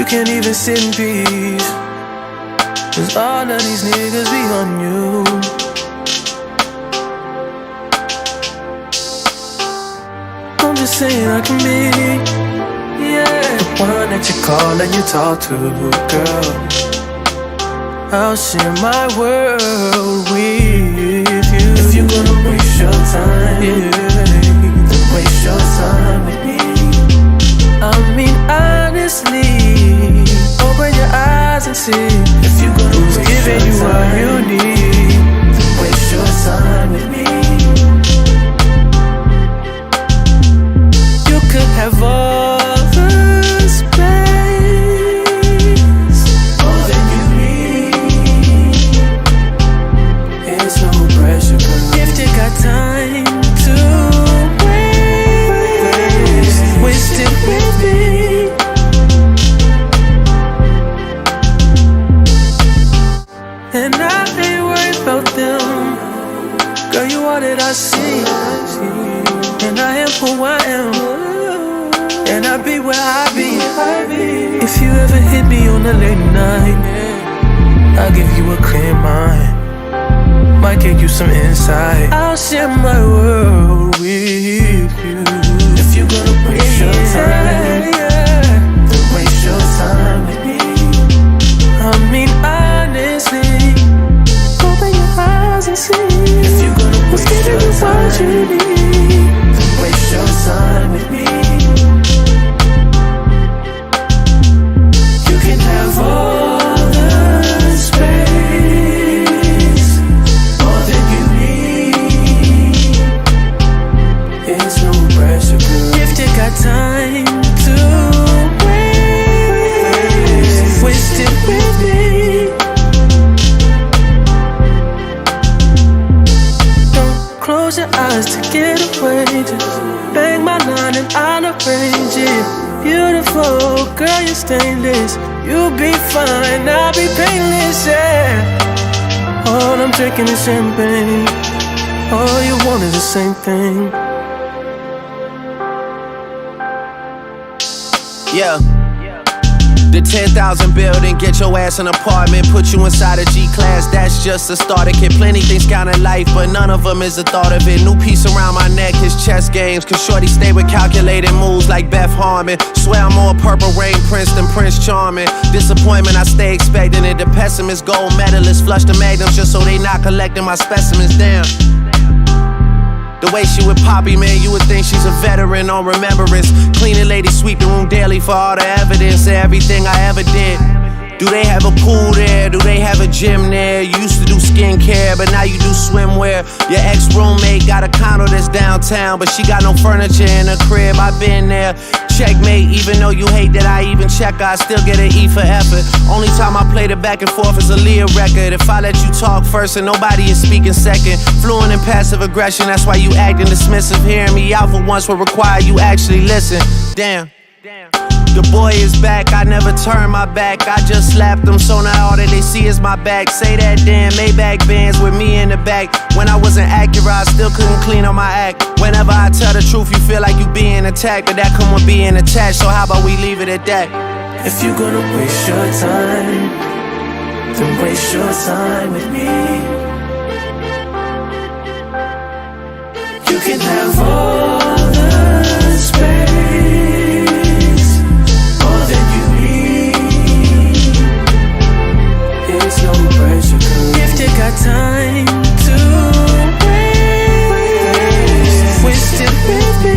can't even sit in peace, 'cause all of these niggas be on you. I'm just saying I can be, yeah, the one that you call and you talk to, girl. I'll share my world with you. If you're gonna waste your time, yeah, then waste your time with me. I mean honestly, open your eyes and see. If you're gonna waste your time, what you need, then waste your time with me. You could have all the space, all that you need. It's no pressure, girl. If you got time to waste it with me. And I ain't worried about them. Girl, you all that I see. And I am who I am. And I be where I be. If you ever hit me on a late night, I'll give you a clear mind. Might give you some insight. I'll share my world with you. If you're gonna waste your time, then waste your time with me. I mean honestly, open your eyes and see. If you're gonna waste your time, then waste your time with me. You can have all the space, all that you need. It's no pressure, girl. If you got time to waste it with me. Don't close your eyes to get away. Just bang my line and I'll arrange it. Beautiful, girl, you're stainless. You'll be fine, I'll be painless, yeah. All I'm drinking is champagne. All you want is the same thing. Yeah. The 10,000 building, get your ass an apartment, put you inside a G-class, that's just a starter kit. Plenty things count in life, but none of them is the thought of it. New piece around my neck is chess games, cause shorty stay with calculated moves like Beth Harmon. Swear I'm more Purple Rain Prince than Prince Charming. Disappointment, I stay expecting it. The pessimist, gold medalist, flush the magnums just so they not collecting my specimens, damn. The way she with Poppy, man, you would think she's a veteran on remembrance. Cleaning lady, sweep the room daily for all the evidence of everything I ever did. Do they have a pool there? Do they have a gym there? You used to do skincare, but now you do swimwear. Your ex-roommate got a condo that's downtown, but she got no furniture in her crib. I've been there. Checkmate, even though you hate that I even check her, I still get an E for effort. Only time I played it back and forth is a Leah record. If I let you talk first and nobody is speaking second. Fluent in passive aggression, that's why you acting dismissive. Hearing me out for once will require you actually listen. Damn. The boy is back, I never turn my back. I just slapped him, so now all that they see is my back. Say that damn Maybach Benz with me in the back. When I wasn't accurate, I still couldn't clean on my act. Whenever I tell the truth, you feel like you being attacked, but that come with being attached, so how about we leave it at that? If you're gonna waste your time, then waste your time with me. You can have all the space, all that you need. It's no pressure, girl. If you got time to waste it with me.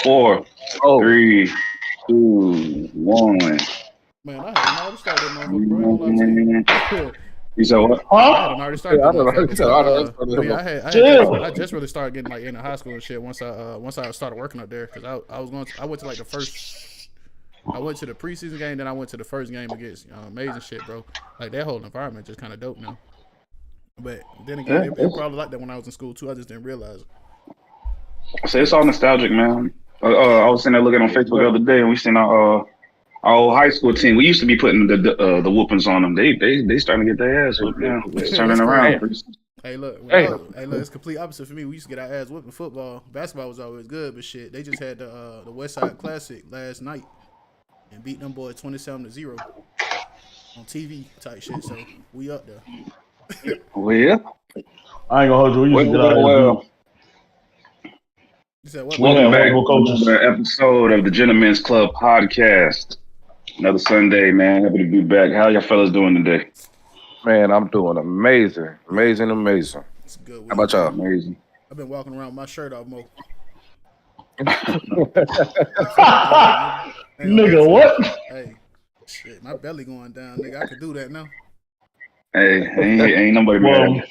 Four, 3, 2, 1. Man, I had already started that motherfucker, bro. I ain't gonna lie to you. You said what? I had already started that motherfucker. I just really started getting like into high school and shit once I started working up there because I went to like I went to the preseason game, then I went to the first game against amazing shit, bro. Like that whole environment just kind of dope now. But then again, it probably like that when I was in school too. I just didn't realize it. So it's all nostalgic, man. I was sitting there looking on Facebook the other day, and we seen our old high school team. We used to be putting the whoopings on them. They starting to get their ass whooped now. It's turning around. Hey, look, it's complete opposite for me. We used to get our ass whooped in football. Basketball was always good, but shit, they just had the West Side Classic last night and beat them boys 27-0 on TV type shit. So we up there. Well, yeah. I ain't gonna hold you. We used to get our ass You said what? Welcome back to the episode of the Gentlemen's Club podcast. Another Sunday, man. Happy to be back. How y'all fellas doing today? Man, I'm doing amazing. It's a good week. How about y'all? Amazing. I've been walking around with my shirt off, Mo. Nigga, what? Hey, shit, my belly going down, nigga. I could do that now. Hey, ain't nobody mad at me.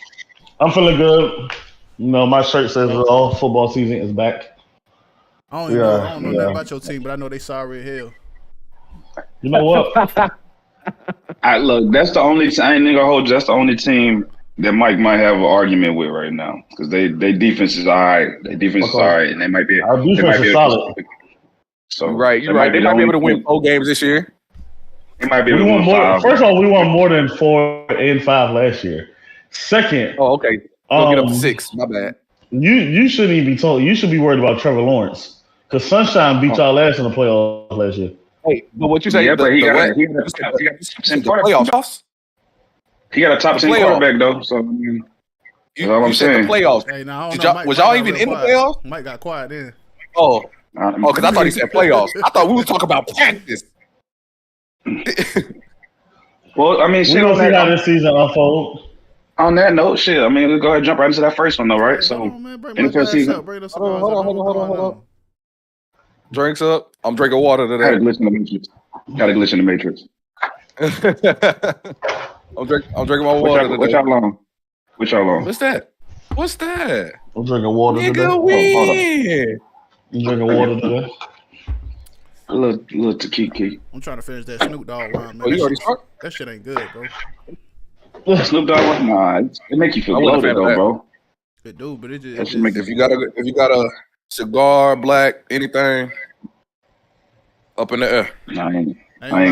I'm feeling good. You know, my shirt says it all. Football season is back. I don't know nothing about your team, but I know they sorry as hell. You know what? Look, that's the only I ain't gonna hold you. That's the only team that Mike might have an argument with right now because they defense is all right. Their defense is all right, and they might be. Our defense is solid. So right, you're right. They might be able to win 4 games this year. They might be able to win more. 5. First of all, we won more than 4 and 5 last year. Second, okay, we'll get up to 6. My bad. You shouldn't even be told. You should be worried about Trevor Lawrence because Sunshine beat y'all ass in the playoffs last year. Hey, but what you say? Yeah, but he got a playoffs. He got a top 10 quarterback though. So that's all I'm saying. The playoffs. Hey, now, was y'all even in the playoffs? Mike got quiet then. Oh, because I thought he said playoffs. I thought we were talking about practice. Well, I mean, we don't see how this season unfolds. On that note, shit. I mean, we'll go ahead and jump right into that first one, though, right? So, NFL season. Hold on. Drinks up. I'm drinking water today. Got a glitch in the matrix. I'm drinking my water today. What y'all on? What's that? I'm drinking water today. You drinking water today? A little tequila. I'm trying to finish that Snoop Dogg line, man. Oh, you already started? That shit ain't good, bro. Snoop Dogg, nah, it make you feel bloated though, bro. It do, but it just if you got a cigar, black, anything, up in the air. Nah, I ain't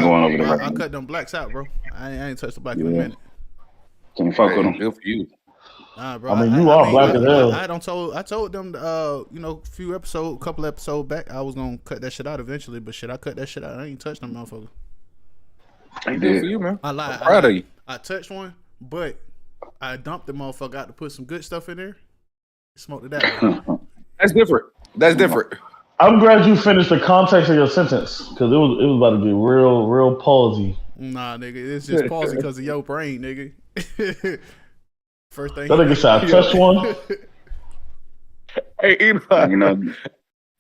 going over there. I cut them blacks out, bro. I ain't touched the black in a minute. Can't fuck with them. Good for you. Nah, bro. I mean, you are black as hell. I told them, couple episodes back, I was gonna cut that shit out eventually, but shit, I cut that shit out. I ain't touched them motherfucker. Good for you, man. I lied. I'm proud of you. I touched one, but I dumped the motherfucker out to put some good stuff in there. Smoked it out. That's different. I'm glad you finished the context of your sentence because it was about to be real palsy. Nah, nigga, it's just palsy because of your brain, nigga. First thing. That nigga said, I touched one. Hey, Eli. You know,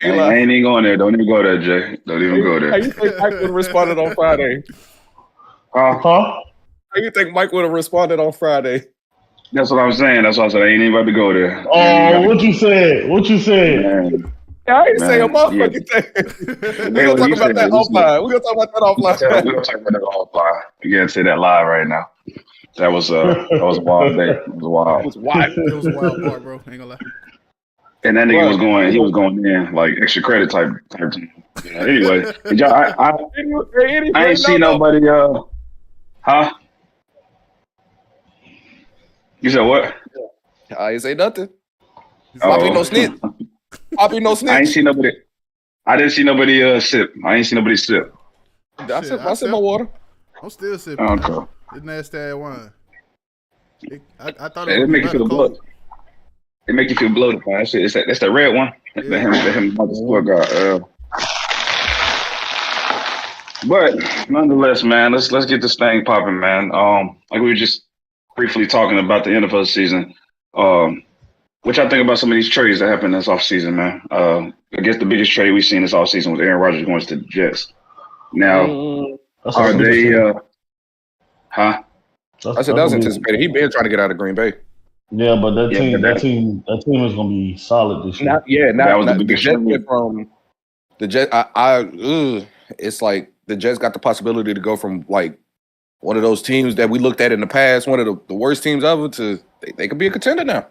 I ain't even going there. Don't even go there, Jay. Don't even go there. How you think Mike would have responded on Friday? Huh? How you think Mike would have responded on Friday? That's what I'm saying. That's why I said I ain't even about to go there. Oh, what you said? Man. I ain't say a motherfucking thing. We're going to talk about that offline. We're going to talk about that offline. We're going to talk about that offline. You can't say that live right now. That was a wild day. It was wild. It was a wild part, bro. Ain't gonna lie. And that nigga was going in like extra credit type thing. Anyway, I ain't see nobody. Huh? You said what? I ain't say nothing. Poppy no snitch. Poppy no snitch. I ain't see nobody. I didn't see nobody sip. I ain't see nobody sip. I sip my water. I'm still sipping. Okay. It's nasty ass wine. I thought it make you feel bloated. It make you feel bloated, man. That's the red one. That's the him about the sport guard. But nonetheless, man, let's get this thing popping, man. Like we were just briefly talking about the NFL season. Which I think about some of these trades that happened this offseason, man. I guess the biggest trade we've seen this offseason was Aaron Rodgers going to the Jets. Now, Are they? Huh? I said that was anticipated. He been trying to get out of Green Bay. Yeah, but that team is gonna be solid this year. That was the biggest Jets went from the Jets. It's like the Jets got the possibility to go from like one of those teams that we looked at in the past, one of the worst teams ever, to they could be a contender now.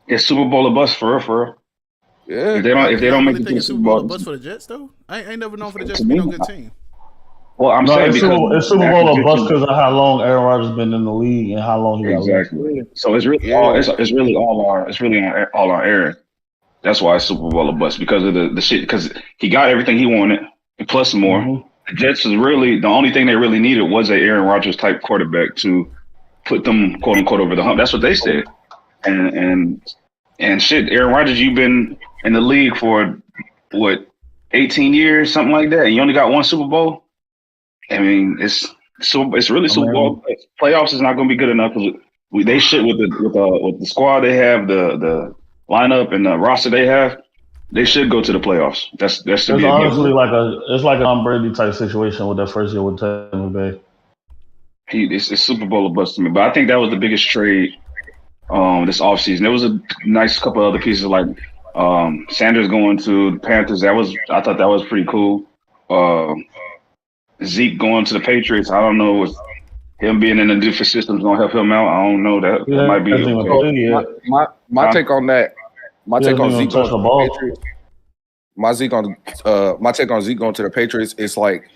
It's Super Bowl or bust for real. Yeah. If they don't make it to the Super Bowl bust for the Jets though, I ain't never known for the Jets to be no good team. Well, I'm saying because it's Super Bowl or bust because of how long Aaron Rodgers has been in the league and how long he got left. So it's really all on Aaron. That's why it's Super Bowl or bust, because of the shit. Because he got everything he wanted and plus more. Mm-hmm. The Jets is really the only thing they really needed was a Aaron Rodgers type quarterback to put them quote unquote over the hump. That's what they said. And shit, Aaron Rodgers, you've been in the league for what 18 years, something like that, and you only got one Super Bowl. I mean, it's really Super Bowl. Playoffs is not going to be good enough. They should with the squad they have, the lineup and the roster they have. They should go to the playoffs. That's honestly like a Tom Brady type situation with that first year with Tampa Bay. It's Super Bowl or bust to me. But I think that was the biggest trade this offseason. There was a nice couple other pieces like Sanders going to the Panthers. I thought that was pretty cool. Zeke going to the Patriots. I don't know if him being in a different system is going to help him out. I don't know. That might be. My take on that. My take on Zeke going to the Patriots. My take on Zeke going to the Patriots is like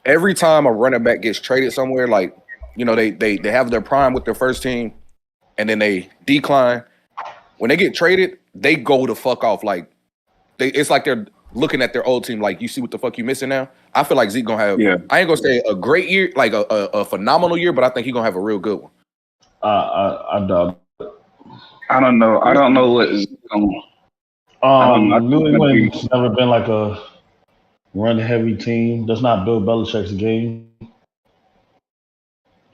every time a running back gets traded somewhere, like they have their prime with their first team, and then they decline. When they get traded, they go the fuck off. Like it's like they're looking at their old team. Like, you see what the fuck you missing now? I feel like Zeke gonna have. Yeah. I ain't gonna say a great year, like a phenomenal year, but I think he's gonna have a real good one. I doubt. I don't know. I don't know what is going on. New England's never been like a run-heavy team. That's not Bill Belichick's game.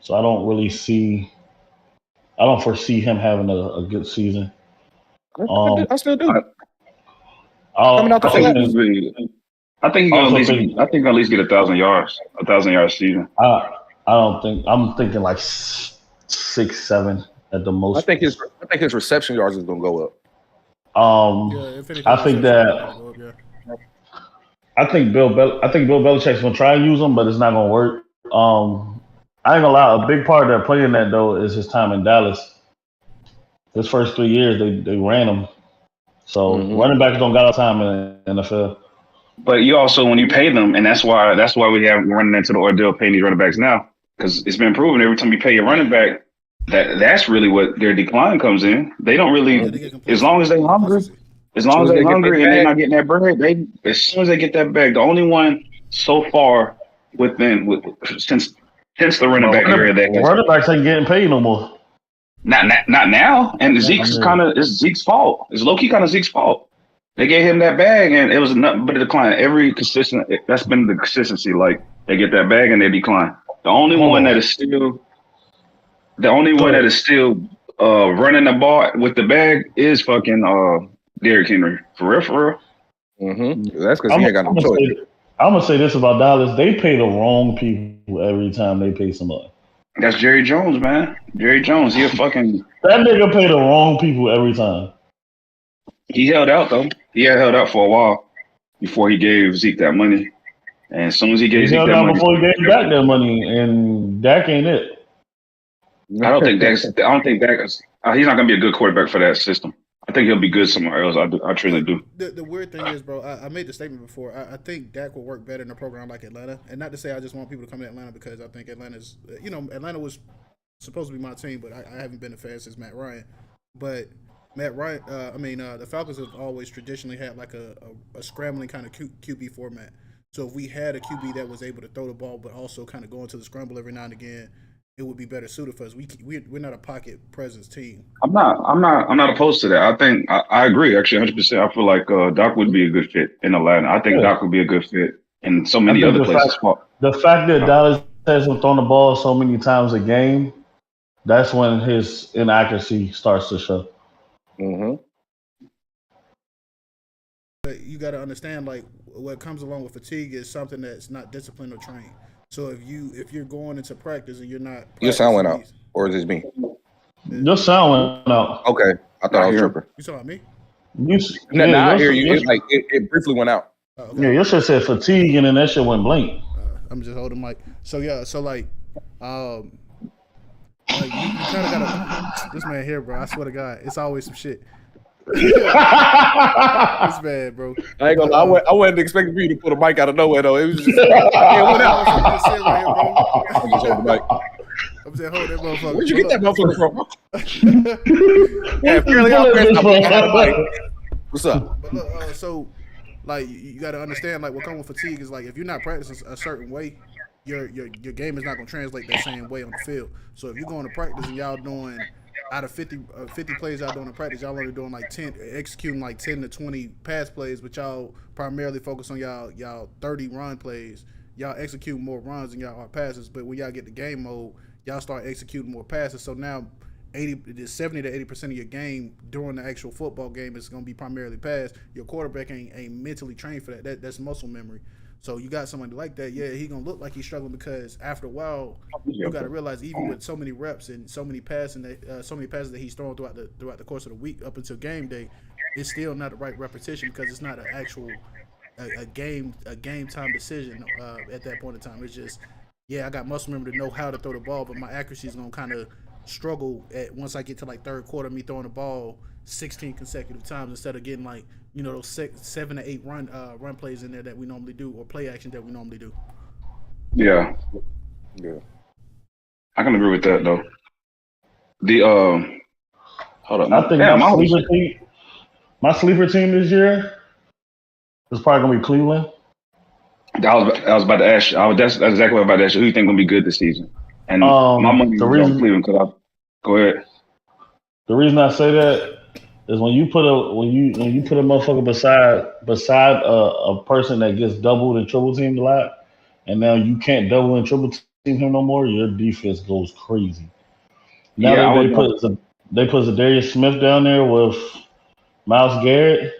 So I don't foresee him having a good season. I still do. Coming out the I think he'll at least get 1,000 yards, 1,000 yard season. I don't think. I'm thinking like 6, 7 at the most. I think his reception yards is gonna go up. I think Bill Belichick's gonna try and use him, but it's not gonna work. I ain't gonna lie. A big part of their playing that though is his time in Dallas. His first 3 years, they ran him. So running backs don't got a time in the NFL. But you also, when you pay them, and that's why we're running into the ordeal paying these running backs now, because it's been proven every time you pay a running back, that's really what their decline comes in. They don't really, as long as they're hungry, and they're not getting that bread, as soon as they get that bag, the only one so far since the running back area that running backs ain't getting paid no more. Not now, and it's Zeke's fault. It's low key kind of Zeke's fault. They gave him that bag, and it was nothing but a decline. That's been the consistency. Like, they get that bag and they decline. The only one that is still running the ball with the bag is fucking Derrick Henry. For real. Mm-hmm. That's because he ain't got no choice. I'm gonna say this about Dallas: they pay the wrong people every time they pay somebody. That's Jerry Jones, man. Jerry Jones, he a fucking... That nigga pay the wrong people every time. He held out, though. He had held out for a while before he gave Zeke that money. And as soon as he gave Zeke that money... before he gave Dak that money, and Dak ain't it. I don't think Dak is... He's not going to be a good quarterback for that system. I think he'll be good somewhere else. I truly do. The weird thing is, bro, I made the statement before. I think Dak will work better in a program like Atlanta. And not to say I just want people to come to Atlanta, because I think Atlanta's, Atlanta was supposed to be my team, but I haven't been a fan since Matt Ryan. But Matt Ryan, the Falcons have always traditionally had like a scrambling kind of QB format. So if we had a QB that was able to throw the ball, but also kind of go into the scramble every now and again, it would be better suited for us. We're not a pocket presence team. I'm not opposed to that. I think I agree actually 100%. I feel like Doc would be a good fit in Atlanta. I think Doc would be a good fit in so many other places. The fact that Dallas has him throwing the ball so many times a game, that's when his inaccuracy starts to show. Mm-hmm. But you got to understand, like, what comes along with fatigue is something that's not disciplined or trained. So if you're going into practice and you're not, Your sound went out, or is it me? Your sound went out. Okay, I thought I was tripping. You talking about me? Now I hear you. It briefly went out. Oh, okay. Yeah, your shit said fatigue, and then that shit went blank. I'm just holding mic. So yeah, so like you kind of gotta. This man here, bro. I swear to God, it's always some shit. It's bad, bro. I ain't gonna lie. I wasn't expecting for you to put a mic out of nowhere though. It was just it went out. I'm just hold that motherfucker. Where'd you get that motherfucker from? Yeah, apparently I had a mic. What's up? But look, so like you got to understand, like what comes with fatigue is like if you're not practicing a certain way, your game is not gonna translate that same way on the field. So if you're going to practice and y'all doing out of 50 plays y'all doing in practice, y'all only doing like 10, executing like 10 to 20 pass plays, but y'all primarily focus on y'all 30 run plays. Y'all execute more runs than y'all are passes, but when y'all get the game mode, y'all start executing more passes. So now 70 to 80% of your game during the actual football game is going to be primarily pass. Your quarterback ain't mentally trained for that. That's muscle memory. So you got somebody like that, yeah, he gonna look like he's struggling because after a while, you got to realize even with so many reps and so many passes that he's throwing throughout the course of the week up until game day, it's still not the right repetition because it's not an actual a game time decision at that point in time. It's just, yeah, I got muscle memory to know how to throw the ball, but my accuracy is gonna kind of struggle at once I get to like third quarter, me throwing the ball 16 consecutive times instead of getting like, you know, those 7 to 8 run plays in there that we normally do, or play action that we normally do. Yeah. I can agree with that though. The hold on. I think my sleeper team this year is probably gonna be Cleveland. I was about to ask you. That's exactly what I was about to ask you. Who you think gonna be good this season? And my money is on Cleveland because go ahead. The reason I say that is when you put a motherfucker beside a person that gets doubled and triple teamed a lot, and now you can't double and triple team him no more, your defense goes crazy. Now they put Zadarius Smith down there with Myles Garrett.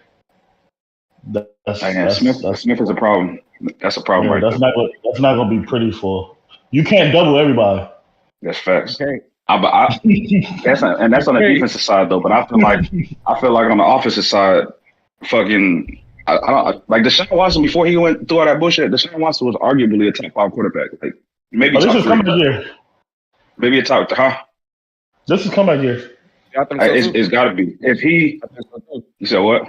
Smith is a problem. That's a problem, right? That's not gonna be pretty for. You can't double everybody. That's facts. Okay. That's on the defensive side though. But I feel like on the offensive side, fucking, I don't like Deshaun Watson before he went through all that bullshit. Deshaun Watson was arguably a top 5 quarterback. Like maybe top 3. Comeback year. Maybe a top, huh? This is comeback year. I think so too. It's got to be. If he, you said what?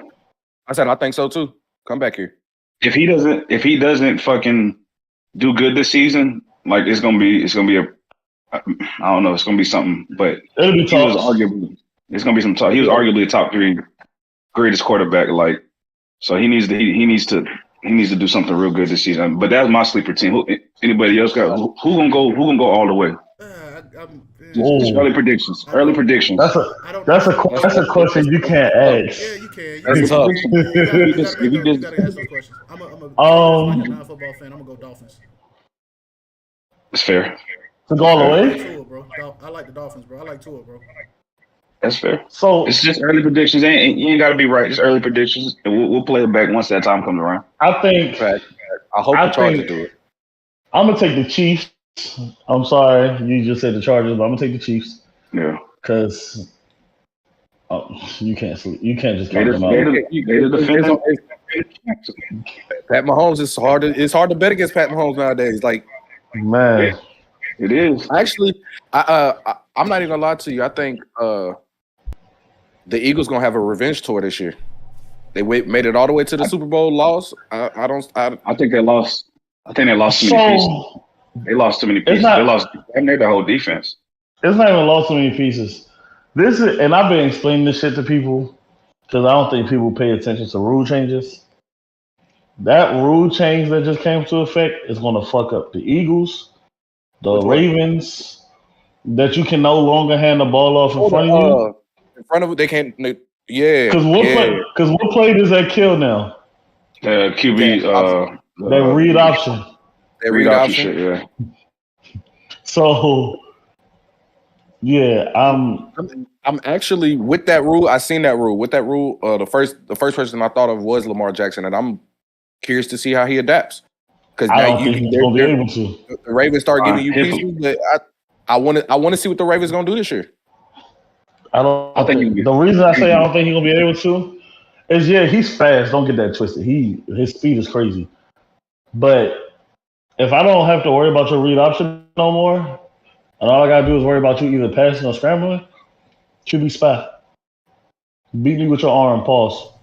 I said I think so too. Come back here. If he doesn't fucking do good this season, like it's gonna be a. I don't know. It's gonna be something, but it's gonna be some talk. He was arguably a top 3 greatest quarterback. Like, so he needs to do something real good this season. But that's my sleeper team. Anybody else got who gonna go all the way? Just early predictions. That's a question you can't ask. Yeah, you can. That's tough. You gotta ask those questions. I'm a non-football fan. I'm gonna go Dolphins. It's fair. To go all the way? Tua, bro. I like the Dolphins, bro. I like Tua, bro. That's fair. So it's just early predictions. You ain't got to be right. Just early predictions, and we'll play it back once that time comes around. I hope the Chargers do it. I'm gonna take the Chiefs. I'm sorry, you just said the Chargers, but I'm gonna take the Chiefs. Yeah, because you can't sleep. You can't just count them out. Pat Mahomes is hard. It's hard to bet against Pat Mahomes nowadays. Like, man. It is. Actually, I'm not even gonna lie to you. I think the Eagles gonna have a revenge tour this year. They made it all the way to the Super Bowl, lost. I think they lost. I think they lost too many pieces. They lost too many pieces. They lost the whole defense. It's not even lost too many pieces. And I've been explaining this shit to people because I don't think people pay attention to rule changes. That rule change that just came into effect is gonna fuck up the Eagles. The Ravens, that you can no longer hand the ball off in front of you. In front of it, they can't. Yeah. Because what play does that kill now? The QB. That read option. That read option. Shit, yeah. So, yeah, I'm actually with that rule. I seen that rule. With that rule, the first person I thought of was Lamar Jackson, and I'm curious to see how he adapts. because I now don't think he's gonna be able to. the Ravens start giving you pieces, but I want to see what the Ravens gonna do this year. I think the reason I say I don't think he's gonna be able to is he's fast. Don't get that twisted. His speed is crazy. But if I don't have to worry about your read option no more, and all I gotta do is worry about you either passing or scrambling, QB spy. Beat me with your arm. Pause.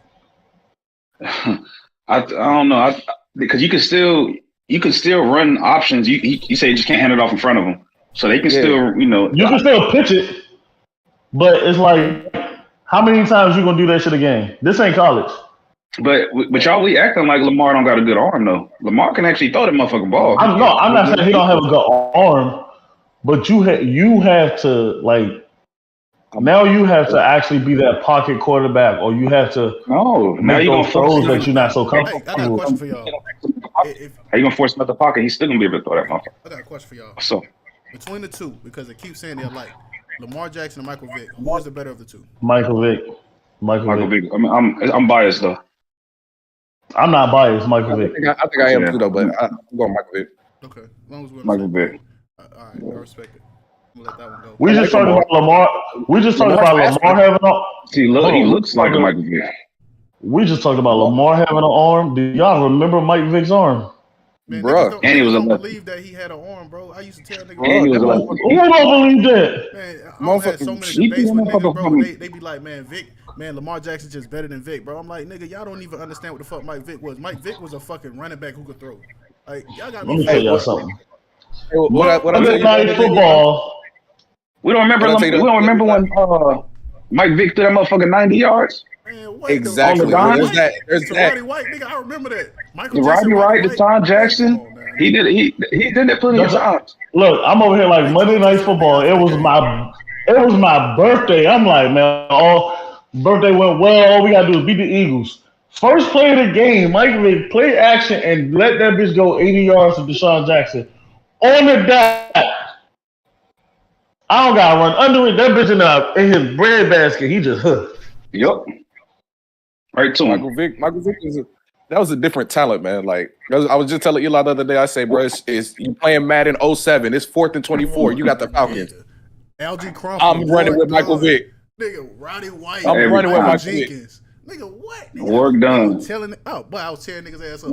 I don't know because you can still run options. You say you just can't hand it off in front of them, so they can still you can still pitch it. But it's like, how many times you gonna do that shit again? This ain't college. But y'all, we acting like Lamar don't got a good arm though. Lamar can actually throw that motherfucking ball. I'm not saying he don't have a good arm, but you have to like. Now you have to actually be that pocket quarterback, or you have to now you those throws that you're not so comfortable. I got a question for y'all. How you gonna force him out the pocket? He's still gonna be able to throw that motherfucker. I got a question for y'all. So between the two, because they keep saying they're alike, Lamar Jackson and Michael Vick, who is the better of the two? Michael Vick. I mean, I'm biased though. I'm not biased, Michael Vick. I think I am too though, but I'm going Michael Vick. Okay, as long as we're Michael Vick. All right, I respect it. Let that one go. We just talking about Lamar. We just talking about Lamar having an. See, look, he looks like a Michael Vick. We just talked about Lamar having an arm. Do y'all remember Mike Vick's arm? Man, bro, and he was don't believe that he had an arm, bro. I used to tell niggas. And he was a Who don't believe that? Man, I've had so many debates with niggas, bro. They be like, man, Lamar Jackson's just better than Vick, bro. I'm like, nigga, y'all don't even understand what the fuck Mike Vick was. Mike Vick was a fucking running back who could throw. Like, y'all got me. Let me tell y'all something. What I tell Night football. We don't remember when Mike Vick threw that motherfucking 90 yards. Man, exactly. There's that. Roddy White, nigga, I remember that. Roddy White, Deshaun Jackson. He did it plenty of times. Look, I'm over here like Monday Night Football. It was my birthday. I'm like, man, birthday went well. All we gotta do is beat the Eagles. First play of the game, Mike Vick play action and let that bitch go 80 yards to Deshaun Jackson. On the dot. I don't gotta run under it. That bitch in his bread basket. He just hooked. Yep. Right to him. Michael Vick that was a different talent, man. Like I was just telling Eli the other day. I say, bro, it's you playing Madden 07. It's 4th and 24. You got the Falcons. Algie Crawford. I'm running with Michael Vick. Nigga, Roddy White. I'm running with Michael Jenkins. Vick. Nigga, what? Nigga, work done. I was tearing niggas ass up.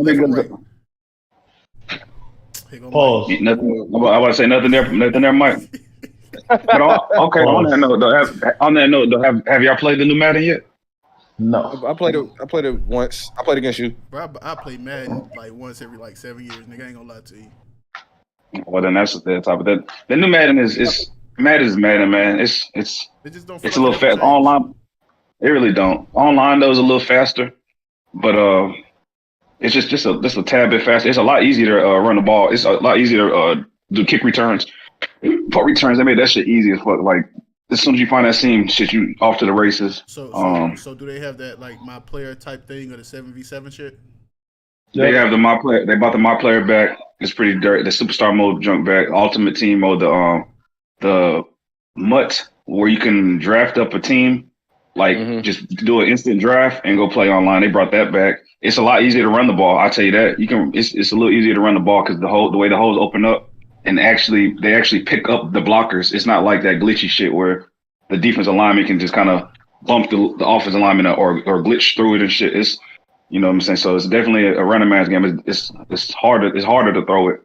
Pause. Nothing. I about to say nothing there, Mike. But on that note, have y'all played the new Madden yet? No. I played it once. I played against you. Bro, I play Madden like once every 7 years. Nigga, I ain't gonna lie to you. Well, then that's the top of that. The new Madden is Madden, man. It's a little fast. Online, they really don't. Online though is a little faster, but it's just a tad bit faster. It's a lot easier to run the ball. It's a lot easier to do kick returns. Punt returns, they made that shit easy as fuck. Like as soon as you find that seam, shit, you off to the races. So do they have that like my player type thing or the 7v7 shit? They have the my player. They bought the my player back. It's pretty dirty. The superstar mode junk back. Ultimate team mode. The MUT where you can draft up a team, like just do an instant draft and go play online. They brought that back. It's a lot easier to run the ball. I'll tell you that. It's a little easier to run the ball because the way the holes open up. And they actually pick up the blockers. It's not like that glitchy shit where the defensive lineman can just kind of bump the offensive lineman or glitch through it and shit. It's, you know what I'm saying? So it's definitely a running man's game. It's harder to throw it.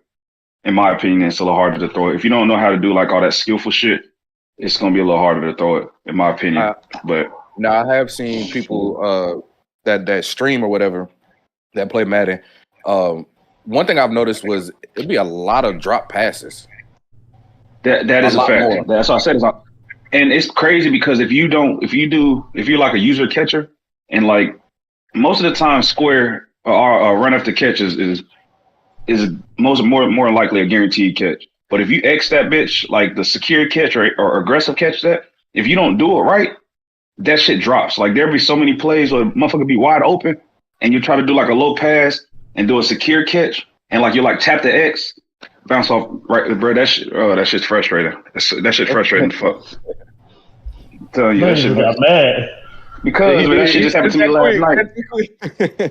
In my opinion, it's a little harder to throw it. If you don't know how to do like all that skillful shit, it's gonna be a little harder to throw it, in my opinion. But now I have seen people that stream or whatever that play Madden. One thing I've noticed was it'd be a lot of drop passes. That is a fact. More. That's what I said. And it's crazy because if you're like a user catcher and like most of the time square or run after catch is more likely a guaranteed catch. But if you X that bitch, like the secure catch or aggressive catch that, if you don't do it right, that shit drops. Like there'll be so many plays where the motherfucker be wide open and you try to do like a low pass and do a secure catch, and like you like tap the X, bounce off right, bro. That shit's frustrating. That shit frustrating. Fuck. I'm telling you, that shit got mad because that shit just happened to me last night.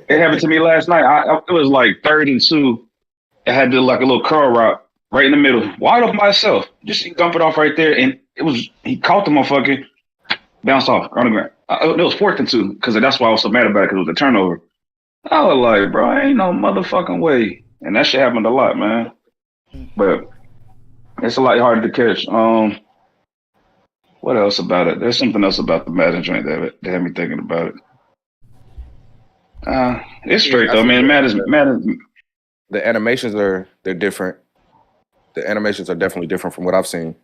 It happened to me last night. It was like 3rd and 2, it had to like a little curl route right in the middle, wide open by itself. Just dump it off right there, and he caught the motherfucker, bounced off on the ground. It was 4th and 2 because that's why I was so mad about it because it was a turnover. I was like, bro, ain't no motherfucking way, and that shit happened a lot, man. But it's a lot harder to catch. What else about it? There's something else about the Madden joint that had me thinking about it. It's straight though, man. Madden. The animations they're different. The animations are definitely different from what I've seen.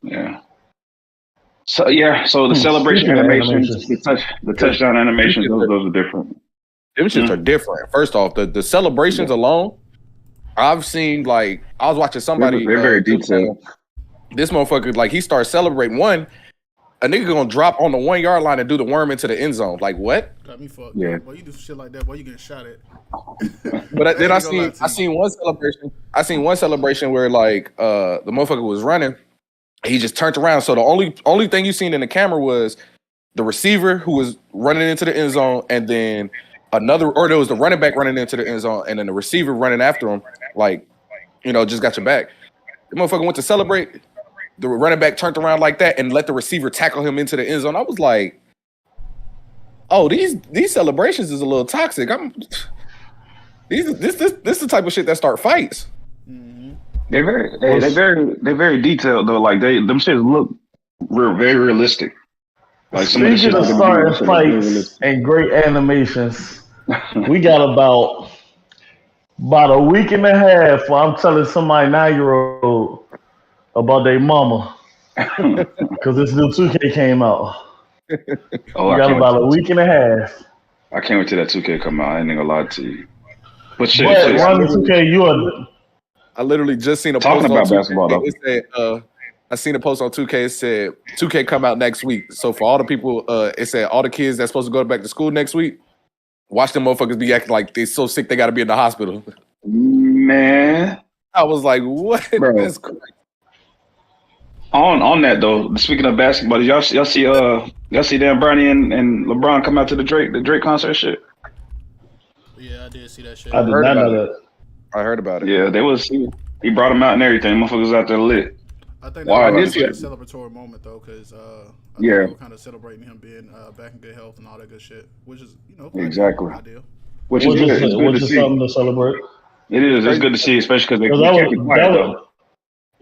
Yeah. So the celebration animations, the touchdown animations, those are different. Them shits are different. First off, the celebrations alone, I've seen like I was watching somebody. They're very detailed. This motherfucker, like he started celebrating one. A nigga gonna drop on the 1 yard line and do the worm into the end zone. Like what? Got me fucked. Yeah. Boy, you do some shit like that, boy, you getting shot at. But then I seen one celebration. I seen one celebration where like the motherfucker was running. He just turned around. So the only thing you seen in the camera was the receiver who was running into the end zone, and then there was the running back running into the end zone, and then the receiver running after him, like, just got your back. The motherfucker went to celebrate. The running back turned around like that and let the receiver tackle him into the end zone. I was like, oh, these celebrations is a little toxic. This is the type of shit that start fights. Mm-hmm. They're very detailed though. Like them shits look very realistic. Like speaking of starting fights and great animations, we got about a week and a half where I'm telling somebody 9-year-old about their mama because this new 2K came out. We got about a week and a half. I can't wait till that 2K come out. I ain't gonna lie to you. But shit, running 2K, I literally just seen a talking post about on basketball 2K. It said, I seen a post on 2K. It said 2K come out next week. So for all the people, it said all the kids that's supposed to go back to school next week, watch them motherfuckers be acting like they're so sick they got to be in the hospital. Man, I was like, what? Bro. That's crazy. On that though, speaking of basketball, y'all see Dan Bronny and LeBron come out to the Drake concert shit? Yeah, I did see that shit. I did not know that. I heard about it. Yeah, he brought them out and everything. Motherfuckers out there lit. I think that was a celebratory moment though, because they were kind of celebrating him being back in good health and all that good shit, which is exactly ideal. Which is good. It's good to see. Something to celebrate. It is. It's good to see, especially because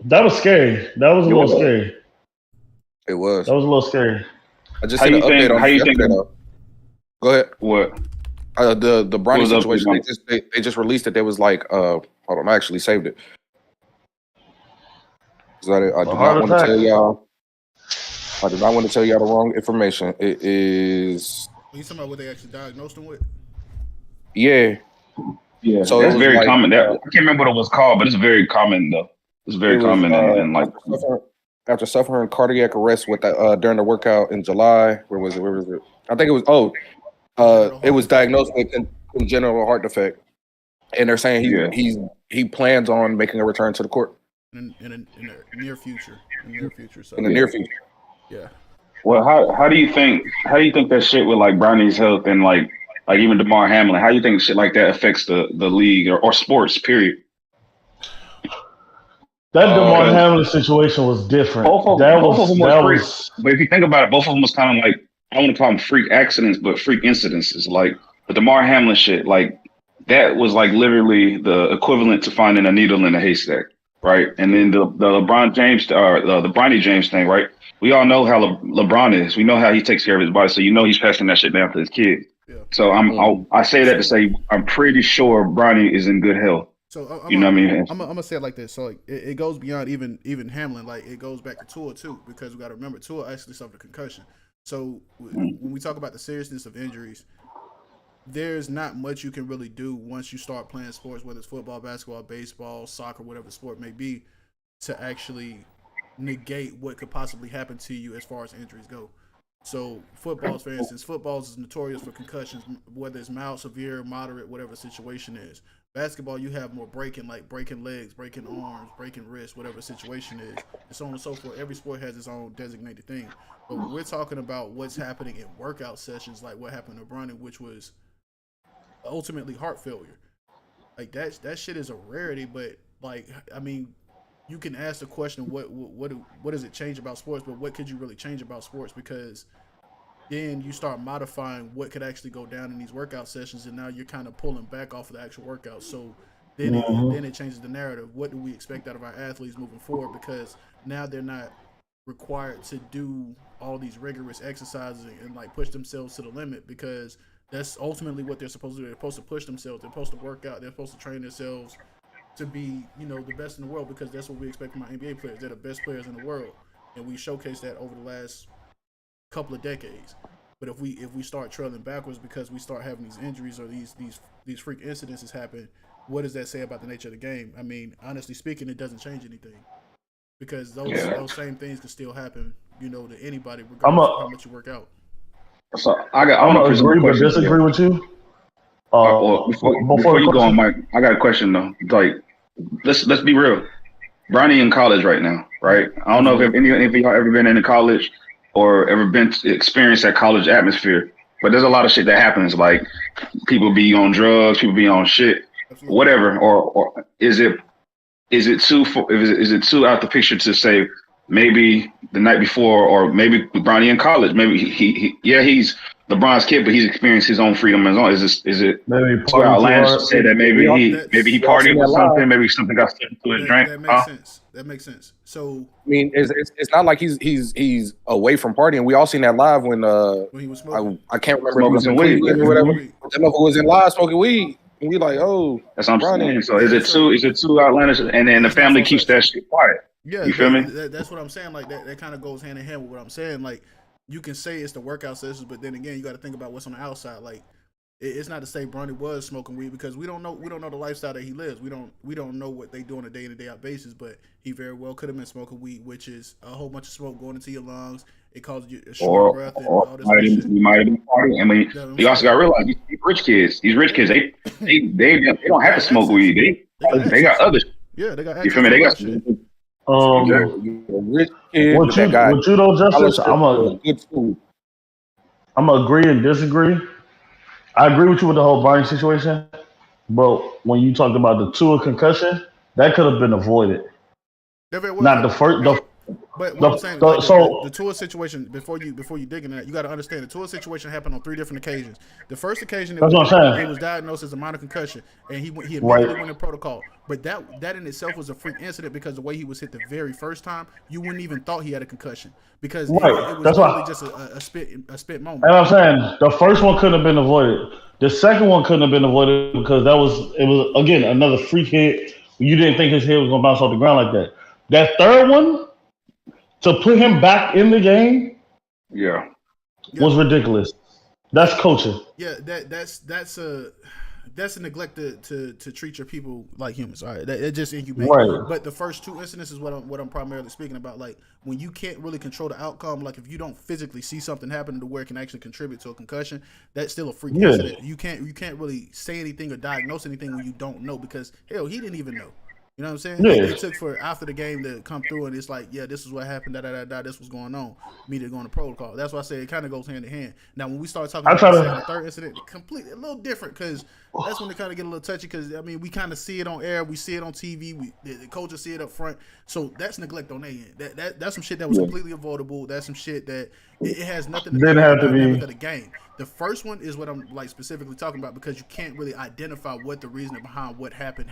that was scary. That was a little scary. It was. That was a little scary. I just seen an update on yesterday, though. Go ahead. What? The Bronny situation. They just released it. They was like, hold on, I actually saved it. I do not want to tell y'all. I do not want to tell y'all the wrong information. It is. Are you talking about what they actually diagnosed him with? Yeah. Yeah. So it's very common. I can't remember what it was called, but it's very common though. It's very common and like after suffering cardiac arrest with that during the workout in July. Where was it? I think it was. It was diagnosed with congenital heart defect, and they're saying he plans on making a return to the court in the near future. So in the near future. Yeah. Well, how do you think that shit with like Bronny's health and like even DeMar Hamlin? How do you think shit like that affects the league or sports? Period. That DeMar Hamlin situation was different. Both of them was. But if you think about it, both of them was kind of like, I don't want to call them freak accidents, but freak incidences. Like the DeMar Hamlin shit, like that was like literally the equivalent to finding a needle in a haystack, right? And then the LeBron James or the Bronny James thing, right? We all know how LeBron is. We know how he takes care of his body, so he's passing that shit down to his kid. Yeah. So I say that to say I'm pretty sure Bronny is in good health. So what I mean? I'm gonna say it like this. So like it goes beyond even Hamlin. Like it goes back to Tua too, because we got to remember Tua actually suffered a concussion. So when we talk about the seriousness of injuries, there's not much you can really do once you start playing sports, whether it's football, basketball, baseball, soccer, whatever the sport may be, to actually negate what could possibly happen to you as far as injuries go. So footballs, for instance, footballs is notorious for concussions, whether it's mild, severe, moderate, whatever the situation is. Basketball, you have more breaking legs, breaking arms, breaking wrists, whatever the situation is, and so on and so forth. Every sport has its own designated thing. But when we're talking about what's happening in workout sessions, like what happened to Bronny, which was ultimately heart failure. Like that shit is a rarity. But like, I mean, you can ask the question, what does it change about sports? But what could you really change about sports? Because then you start modifying what could actually go down in these workout sessions, and now you're kind of pulling back off of the actual workout. So then it changes the narrative. What do we expect out of our athletes moving forward? Because now they're not required to do all these rigorous exercises and like push themselves to the limit, because that's ultimately what they're supposed to do. They're supposed to push themselves. They're supposed to work out. They're supposed to train themselves to be, the best in the world, because that's what we expect from our NBA players. They're the best players in the world, and we showcase that over the last couple of decades. But if we start trailing backwards because we start having these injuries or these freak incidences happen, what does that say about the nature of the game? I mean, honestly speaking, it doesn't change anything, because those same things can still happen, to anybody regardless of how much you work out. So I'm gonna agree but disagree with you. Before you go on, Mike, I got a question though. Like, let's be real. Bronny in college right now, right? I don't know if any of y'all ever been in college or ever been experienced that college atmosphere, but there's a lot of shit that happens. Like, people be on drugs, people be on shit, whatever. Or is it too out the picture to say maybe the night before, or maybe Bronny in college, maybe he's LeBron's kid, but he's experienced his own freedom on his own. Is it maybe too outlandish to say that maybe he partied with something, maybe something got stuck to his drink? That makes sense. That makes sense. So I mean, it's not like he's away from partying. We all seen that live when he was smoking. I can't remember if it was in Cleveland or whatever. That motherfucker was in live smoking weed. And we like, oh, that's what I'm saying. So is it too outlandish? And then the family keeps that shit quiet. Yeah, you feel me? That's what I'm saying. Like that kind of goes hand in hand with what I'm saying. Like, you can say it's the workout sessions, but then again, you got to think about what's on the outside. Like, it's not to say Bronny was smoking weed, because we don't know the lifestyle that he lives. We don't know what they do on a day in and day out basis. But he very well could have been smoking weed, which is a whole bunch of smoke going into your lungs. It causes you a short breath and all this shit. He might have been partying. I mean, you also got to realize these rich kids, they don't have to smoke weed. They got other. Yeah, they got. You feel me? They got. What you know, Justice, I'm gonna agree and disagree. I agree with you with the whole Bronny situation, but when you talked about the Tua concussion, that could have been avoided. Not the first. But what I'm saying, the Tua situation, before you dig into that, you got to understand the Tua situation happened on 3 different occasions. The first occasion, he was diagnosed as a minor concussion, and he immediately went in protocol. But that in itself was a freak incident, because the way he was hit the very first time, you wouldn't even thought he had a concussion, because it was literally just a spit moment. And I'm saying the first one couldn't have been avoided. The second one couldn't have been avoided because it was again another freak hit. You didn't think his head was gonna bounce off the ground like that. That third one, to put him back in the game, was ridiculous. That's coaching. Yeah, that's a neglect to treat your people like humans. All right, it's just inhumane. Right. But the first 2 incidents is what I'm primarily speaking about. Like, when you can't really control the outcome, like if you don't physically see something happen to where it can actually contribute to a concussion, that's still a freak incident. You can't really say anything or diagnose anything when you don't know, because hell, he didn't even know. You know what I'm saying? Yeah. It took for after the game to come through, and it's like, yeah, this is what happened, this was going on. Me to go on the protocol. That's why I say it kind of goes hand in hand. Now, when we start talking about the third incident, completely a little different, because that's when they kind of get a little touchy. Because I mean, we kind of see it on air, we see it on TV, the coaches see it up front. So that's neglect on their end. That's some shit that was completely avoidable. That's some shit that it has nothing to do with the game. The first one is what I'm like specifically talking about, because you can't really identify what the reason behind what happened.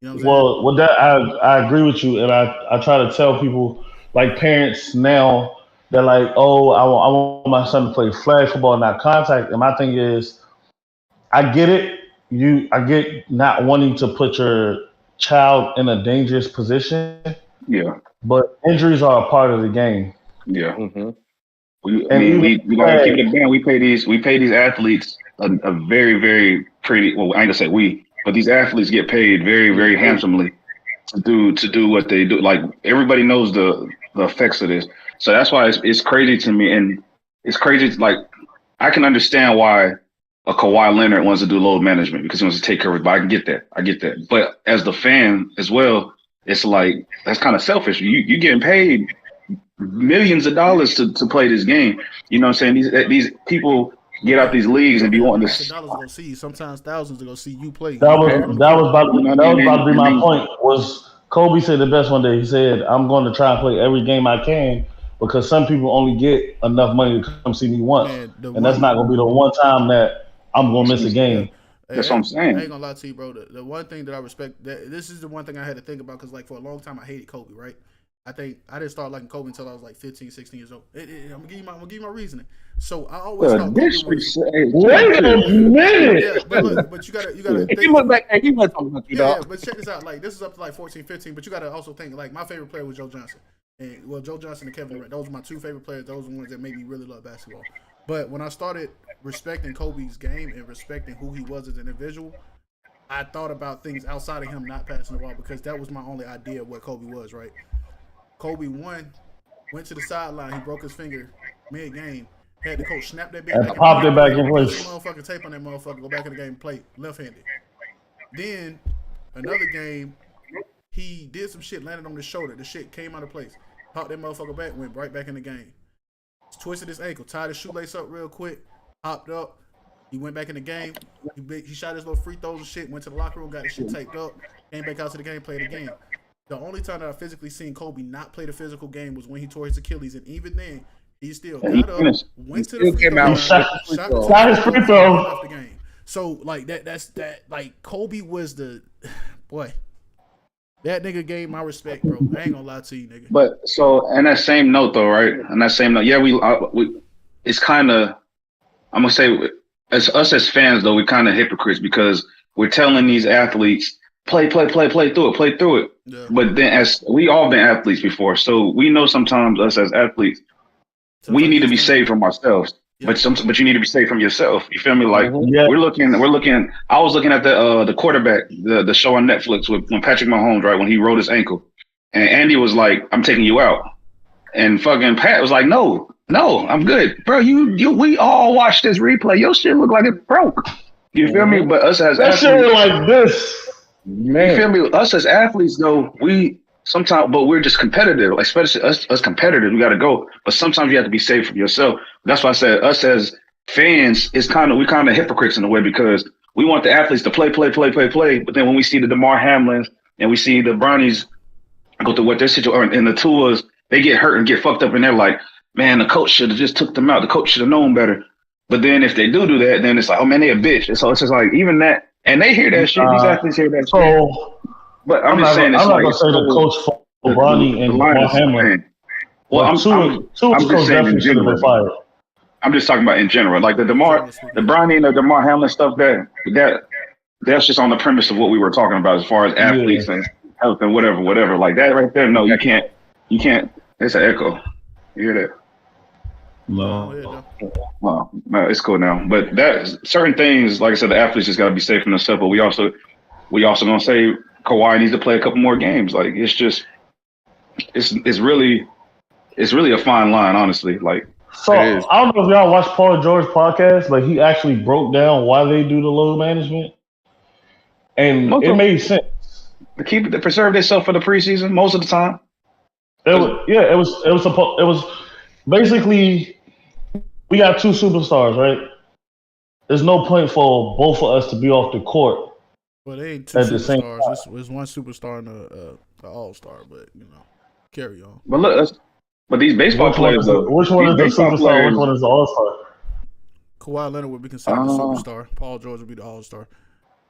You know what with that, I agree with you, and I try to tell people, like parents now, they're like, oh, I want my son to play flag football, not contact. And my thing is, I get it. I get not wanting to put your child in a dangerous position. Yeah. But injuries are a part of the game. Yeah. Mm-hmm. We gotta keep it down. We pay these athletes a very, very pretty. Well, I ain't gonna say we. But these athletes get paid very, very handsomely to do what they do. Like, everybody knows the effects of this. So that's why it's crazy to me. And it's crazy. Like, I can understand why a Kawhi Leonard wants to do load management, because he wants to take care of it. But I get that. But as the fan as well, it's like, that's kind of selfish. You getting paid millions of dollars to play this game. You know what I'm saying? These people get out these leagues and be wanting to. dollars to go see you. Sometimes thousands to go see you play. That was about to be my point. Was Kobe said the best one day? He said, "I'm going to try and play every game I can because some people only get enough money to come see me once, and that's not going to be the one time that I'm going to miss a game." That's what I'm saying. I ain't gonna lie to you, bro. The one thing that I respect, this is the one thing I had to think about because, like, for a long time I hated Kobe, right? I think I didn't start liking Kobe until I was like 15, 16 years old. I'm gonna give you my reasoning. So I always thought Kobe was. Wait a minute. Yeah, but you gotta. If you look back, he wasn't talking about you, Yeah, dog. but check this out. Like, this is up to like 14, 15. But you gotta also think, like, my favorite player was Joe Johnson, and Joe Johnson and Kevin Durant. Those were my two favorite players. Those are the ones that made me really love basketball. But when I started respecting Kobe's game and respecting who he was as an individual, I thought about things outside of him not passing the ball because that was my only idea of what Kobe was, right? Kobe went to the sideline, he broke his finger mid-game, had the coach snap that bitch and popped it back in place. Motherfucking tape on that motherfucker, go back in the game and play left-handed. Then, another game, he did some shit, landed on his shoulder. The shit came out of place. Popped that motherfucker back, went right back in the game. Twisted his ankle, tied his shoelace up real quick, hopped up. He went back in the game. He shot his little free throws and shit, went to the locker room, got the shit taped up, came back out to the game, played the game. The only time that I physically seen Kobe not play the physical game was when he tore his Achilles, and even then, he still got up, went to the free throw line, shot his free throw, left the game. So like that's like Kobe was the boy. That nigga gave my respect, bro. I ain't gonna lie to you, nigga. But so, and that same note though, right? And that same note, yeah, we it's kind of, I'm gonna say, as us as fans though, we're kind of hypocrites because we're telling these athletes play through it. Yeah. But then, as we all been athletes before, so we know sometimes us as athletes, we need to be saved from ourselves. Yeah. But you need to be saved from yourself. You feel me? Like we're looking. I was looking at the quarterback, the show on Netflix when Patrick Mahomes, right, when he rolled his ankle, and Andy was like, "I'm taking you out," and fucking Pat was like, "No, I'm good, bro. We all watched this replay. Your shit look like it broke. You feel me? But us as that shit like this, man. You feel me? Us as athletes, though, we're just competitive. Especially us competitors, we got to go. But sometimes you have to be safe for yourself. That's why I said us as fans we're kind of hypocrites in a way because we want the athletes to play. But then when we see the DeMar Hamlins and we see the Brownies go through what their situation and the Tuas, they get hurt and get fucked up, and they're like, man, the coach should have just took them out. The coach should have known better. But then if they do that, then it's like, oh man, they a bitch. And so it's just like even that, and they hear that shit. These athletes hear that shit. But I'm just saying, I'm not gonna say the coach for Bronny and DeMar Hamlin. Well, I'm just saying in general. I'm just talking about in general, like the Bronny and the DeMar Hamlin stuff. That's just on the premise of what we were talking about as far as athletes and health and whatever. Like that right there. No, you can't. It's an echo. You hear that? No. Well, no, it's cool now. But that certain things, like I said, the athletes just got to be safe in themselves. But we also gonna say Kawhi needs to play a couple more games. Like it's really a fine line, honestly. Like so, I don't know if y'all watched Paul George's podcast, but he actually broke down why they do the load management, and it made sense. To preserve themselves for the preseason most of the time. It was basically we got two superstars, right? There's no point for both of us to be off the court. Well, they ain't two superstars. There's one superstar and the all-star, but carry on. But look, but these baseball players, which one is the superstar? Which one is the all-star? Kawhi Leonard would be considered the superstar. Paul George would be the all-star.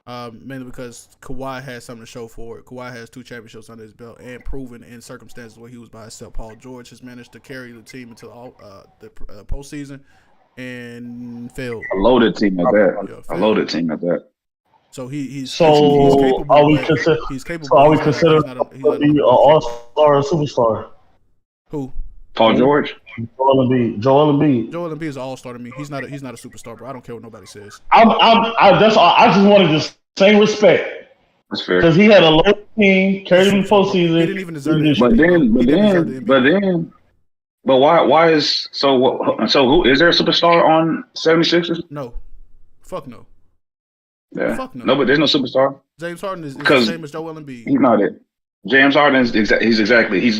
Mainly because Kawhi has something to show for it. Kawhi has 2 championships under his belt and proven in circumstances where he was by himself. Paul George has managed to carry the team until the postseason and failed. A loaded team at that. So he's capable. Are we considering an all-star or a superstar? Who? Paul George. Joel Embiid. Joel Embiid is an all-star to me. He's not a superstar, bro. I don't care what nobody says. I just wanted to say respect. That's fair. Because he had a low team, carried him postseason. He didn't even deserve it. But why is so who is there a superstar on 76ers? No. Fuck no. Yeah. Fuck no. No, but there's no superstar. James Harden is the same as Joel Embiid. He's not it. James Harden he's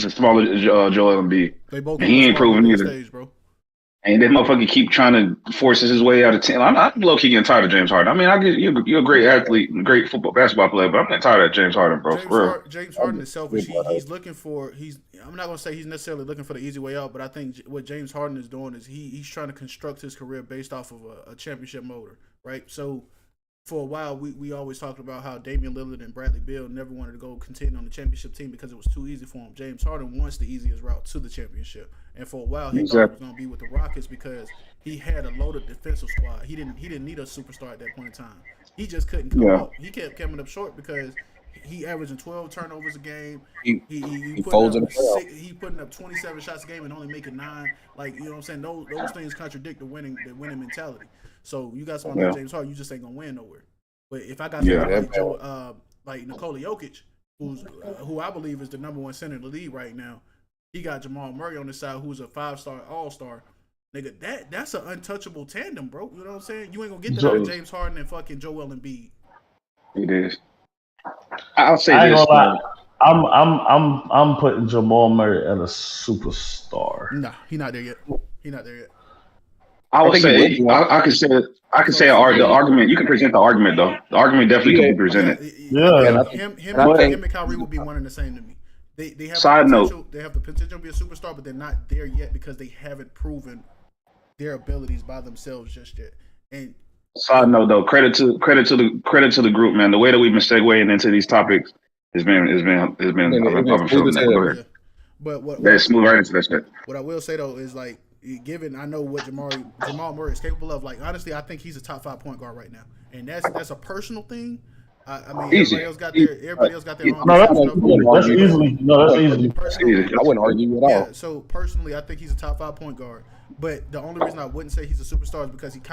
a smaller Joel Embiid. They both he ain't proven either. Stage, bro. And that motherfucker keep trying to force his way out of 10. I'm low-key getting tired of James Harden. I mean, I get you're a great athlete, great basketball player, but I'm getting tired of James Harden, bro. James Harden is selfish. He's looking for I'm not gonna say he's necessarily looking for the easy way out, but I think what James Harden is doing is he's trying to construct his career based off of a championship motor, right? So for a while, we always talked about how Damian Lillard and Bradley Beal never wanted to go contend on the championship team because it was too easy for him. James Harden wants the easiest route to the championship, and for a while he thought it was going to be with the Rockets because he had a loaded defensive squad. He didn't need a superstar at that point in time. He just couldn't come up. He kept coming up short because he averaging 12 turnovers a game. He putting up 27 shots a game and only making 9. Like, you know what I'm saying? Those things contradict the winning mentality. So you got someone like James Harden, you just ain't gonna win nowhere. But if I got someone like Nikola Jokic, who I believe is the number 1 center in the league right now, he got Jamal Murray on the side, who's a 5-star All-Star. Nigga, that's an untouchable tandem, bro. You know what I'm saying? You ain't gonna get that out of James Harden and fucking Joel Embiid. It is. I'll say I this. Ain't gonna lie. I'm putting Jamal Murray as a superstar. Nah, he not there yet. I would say I could say the argument. You can present the argument though. The argument definitely can be presented. Yeah. Him and Kyrie will be one and the same to me. They have Side note. They have the potential to be a superstar, but they're not there yet because they haven't proven their abilities by themselves just yet. And side note though, credit to the group, man. The way that we've been segueing into these topics has been But let's move right into that shit. What I will say though is like, given I know what Jamal Murray is capable of, like honestly, I think he's a top 5 point guard right now, and that's a personal thing. I mean, everybody else got their own. That's easily. I wouldn't argue at all. Yeah, so personally, I think he's a top 5 point guard. But the only reason I wouldn't say he's a superstar is because he's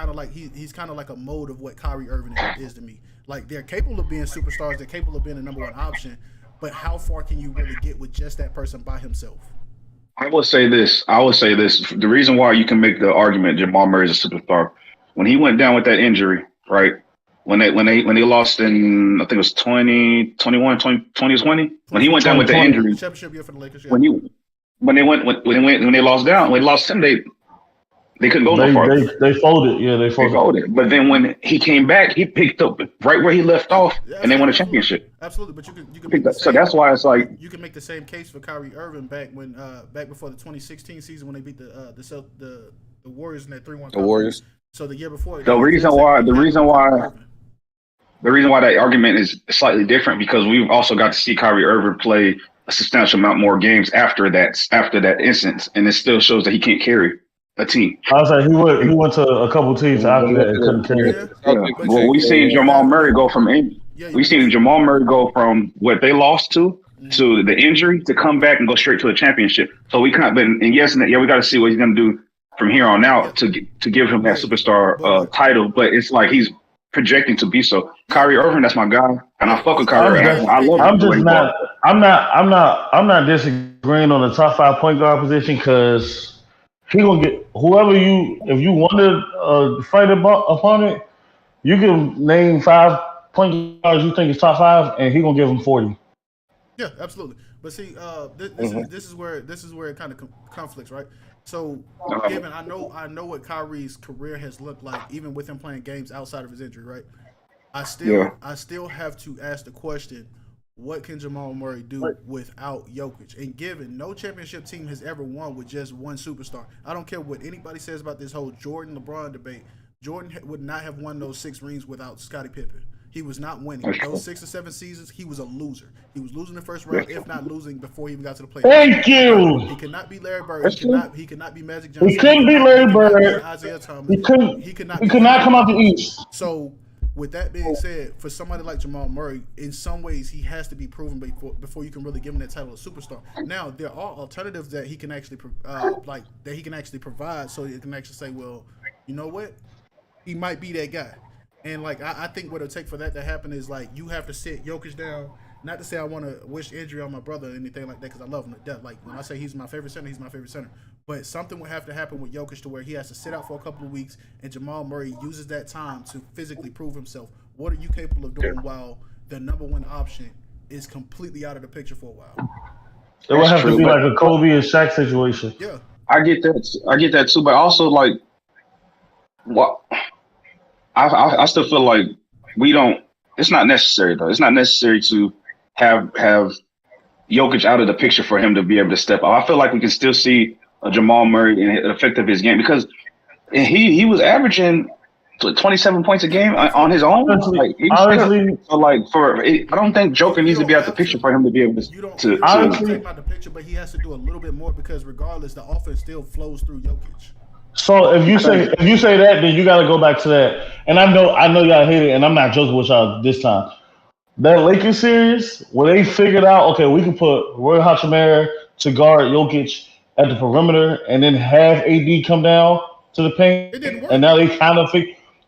kind of like a mode of what Kyrie Irving is to me. Like they're capable of being superstars, they're capable of being the number 1 option. But how far can you really get with just that person by himself? I would say this. The reason why you can make the argument Jamal Murray is a superstar, when he went down with that injury, right? When they lost in, I think it was 2020, when he went down with the injury, championship year for the Lakers. Yeah. When they lost him, they couldn't go no farther. They folded. Yeah, they folded. But then when he came back, he picked up right where he left off, and they won a championship. Absolutely, but you can make so that's why it's like you can make the same case for Kyrie Irving back before the 2016 season when they beat the Warriors in that 3-1. The Warriors. So the year before. The reason why that argument is slightly different because we've also got to see Kyrie Irving play a substantial amount more games after that instance, and it still shows that he can't carry a team. I was like, he went to a couple teams after that and couldn't carry it. Yeah. Well, we seen Jamal Murray go from what they lost to the injury to come back and go straight to a championship. So we can't. We got to see what he's going to do from here on out to give him that superstar title. But it's like he's projecting to be so. Kyrie Irving, that's my guy, and I fuck with Kyrie. I love him. I'm not disagreeing on the top 5 point guard position because he gonna get whoever if you want to fight opponent, you can name 5 point guards you think is top 5, and he gonna give him 40. Yeah, absolutely. But see, this is where it kind of conflicts, right? So, given I know what Kyrie's career has looked like, even with him playing games outside of his injury, right? I still have to ask the question: what can Jamal Murray do without Jokic? And given no championship team has ever won with just one superstar, I don't care what anybody says about this whole Jordan-LeBron debate. Jordan would not have won those 6 rings without Scottie Pippen. He was not winning. Those 6 or 7 seasons, he was a loser. He was losing the first round, if not losing before he even got to the playoffs. Thank you. He cannot be Larry Bird. He cannot be Magic Johnson. He couldn't be Larry Bird. Isaiah Thomas. He could not come out the East. So, with that being said, for somebody like Jamal Murray, in some ways he has to be proven before you can really give him that title of superstar. Now, there are alternatives that he can actually provide, so you can actually say, well, you know what, he might be that guy. And like I think what it'll take for that to happen is like you have to sit Jokic down. Not to say I want to wish injury on my brother or anything like that because I love him to death. Like when I say he's my favorite center, he's my favorite center. But something would have to happen with Jokic to where he has to sit out for a couple of weeks and Jamal Murray uses that time to physically prove himself. What are you capable of doing while the number 1 option is completely out of the picture for a while? It would have to be like a Kobe and Shaq situation. Yeah. I get that too. But also, like, what I still feel like we don't. It's not necessary though. It's not necessary to have Jokic out of the picture for him to be able to step up. I feel like we can still see a Jamal Murray in the effect of his game because he was averaging 27 points a game on his own. Like, honestly, so like I don't think Joker needs to be out the picture for him to be able to. You don't take him out the picture, but he has to do a little bit more because regardless, the offense still flows through Jokic. So if you say that, then you got to go back to that. And I know y'all hate it, and I'm not joking with y'all this time. That Lakers series, where they figured out, okay, we can put Roy Hachimura to guard Jokic at the perimeter, and then have AD come down to the paint. It didn't work. And now they kind of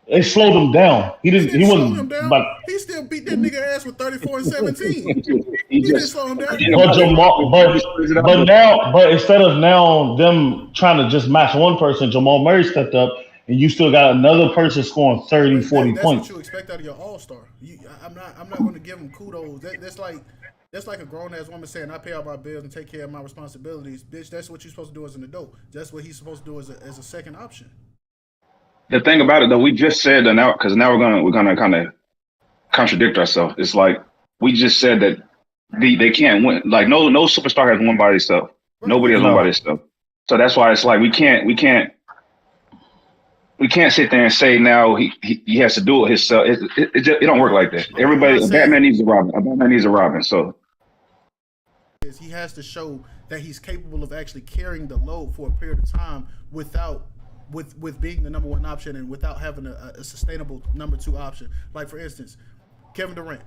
they slowed him down. He wasn't. But he still beat that nigga ass with 34 and 17. he didn't slow him down. But instead of now them trying to just match one person, Jamal Murray stepped up, and you still got another person scoring 30, 40 that's points. What you expect out of your all-star. I'm not going to give him kudos. That's like a grown-ass woman saying, I pay all my bills and take care of my responsibilities. Bitch, that's what you're supposed to do as an adult. That's what he's supposed to do as a second option. The thing about it, though, we just said that now, because now we're gonna kind of contradict ourselves. It's like we just said that they can't win. Like no superstar has won by themselves. Nobody has won by themselves. So that's why it's like we can't sit there and say now he has to do it himself. It don't work like that. Everybody, Batman needs a Robin. A Batman needs a Robin. So he has to show that he's capable of actually carrying the load for a period of time without. With being the number one option and without having a sustainable number two option. Like, for instance, Kevin Durant.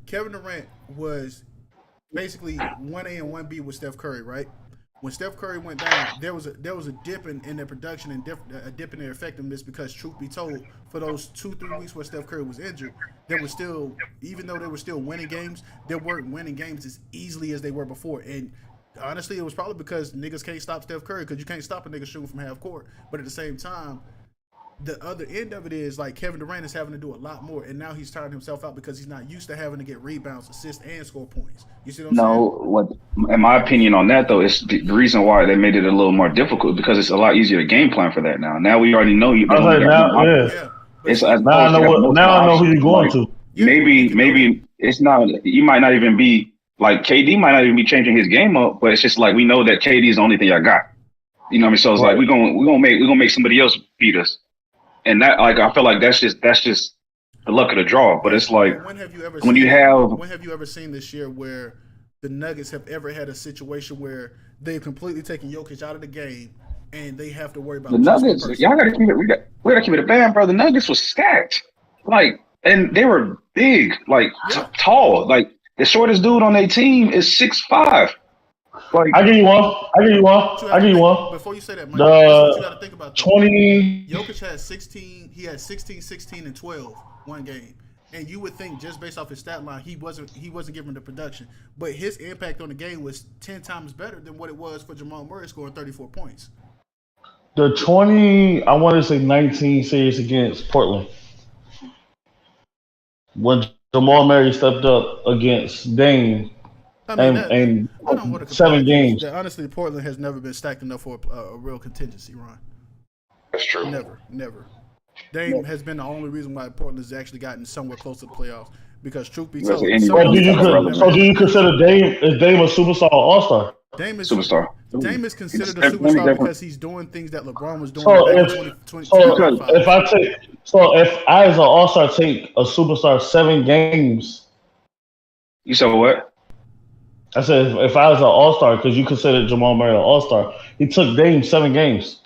Kevin Durant was basically 1A and 1B with Steph Curry, right? When Steph Curry went down, there was a dip in their production and a dip in their effectiveness because, truth be told, for those 2-3 weeks where Steph Curry was injured, there was still, even though they were still winning games, they weren't winning games as easily as they were before. And honestly, it was probably because niggas can't stop Steph Curry because you can't stop a nigga shooting from half court. But at the same time, the other end of it is like Kevin Durant is having to do a lot more, and now he's tiring himself out because he's not used to having to get rebounds, assists, and score points. You see what I'm saying? No, what in my opinion on that though is the reason why they made it a little more difficult because it's a lot easier to game plan for that now. Now we already know you. Now I know who you're going to. Maybe it's not. You might not even be. Like KD might not even be changing his game up, but it's just like we know that KD is the only thing I got. You know what I mean? So it's like we're gonna make somebody else beat us, and that like I feel like that's just the luck of the draw. But it's like when have you ever seen this year where the Nuggets have ever had a situation where they've completely taken Jokic out of the game and they have to worry about the Nuggets? Y'all gotta keep it. We gotta keep it a band, bro. The Nuggets was stacked, like, and they were big, like tall, like. The shortest dude on their team is 6'5". Like, I give you one. Before you say that, Mike, you got to think about 20. Jokic had 16. He had 16, 16, and 12 one game. And you would think just based off his stat line, he wasn't giving the production, but his impact on the game was 10 times better than what it was for Jamal Murray scoring 34 points. The 20, I want to say 19 series against Portland. When Jamal Murray stepped up against Dame and 7 games. Honestly, Portland has never been stacked enough for a real contingency, Ron. That's true. Never. Dame has been the only reason why Portland has actually gotten somewhere close to the playoffs. Because truth be told, do you consider Dame a superstar or all-star? Dame is superstar. Dame is considered a superstar because he's doing things that LeBron was doing. If I as an all-star take a superstar 7 games. You said what? I said if I was an all-star, because you consider Jamal Murray an all-star, he took Dame 7 games.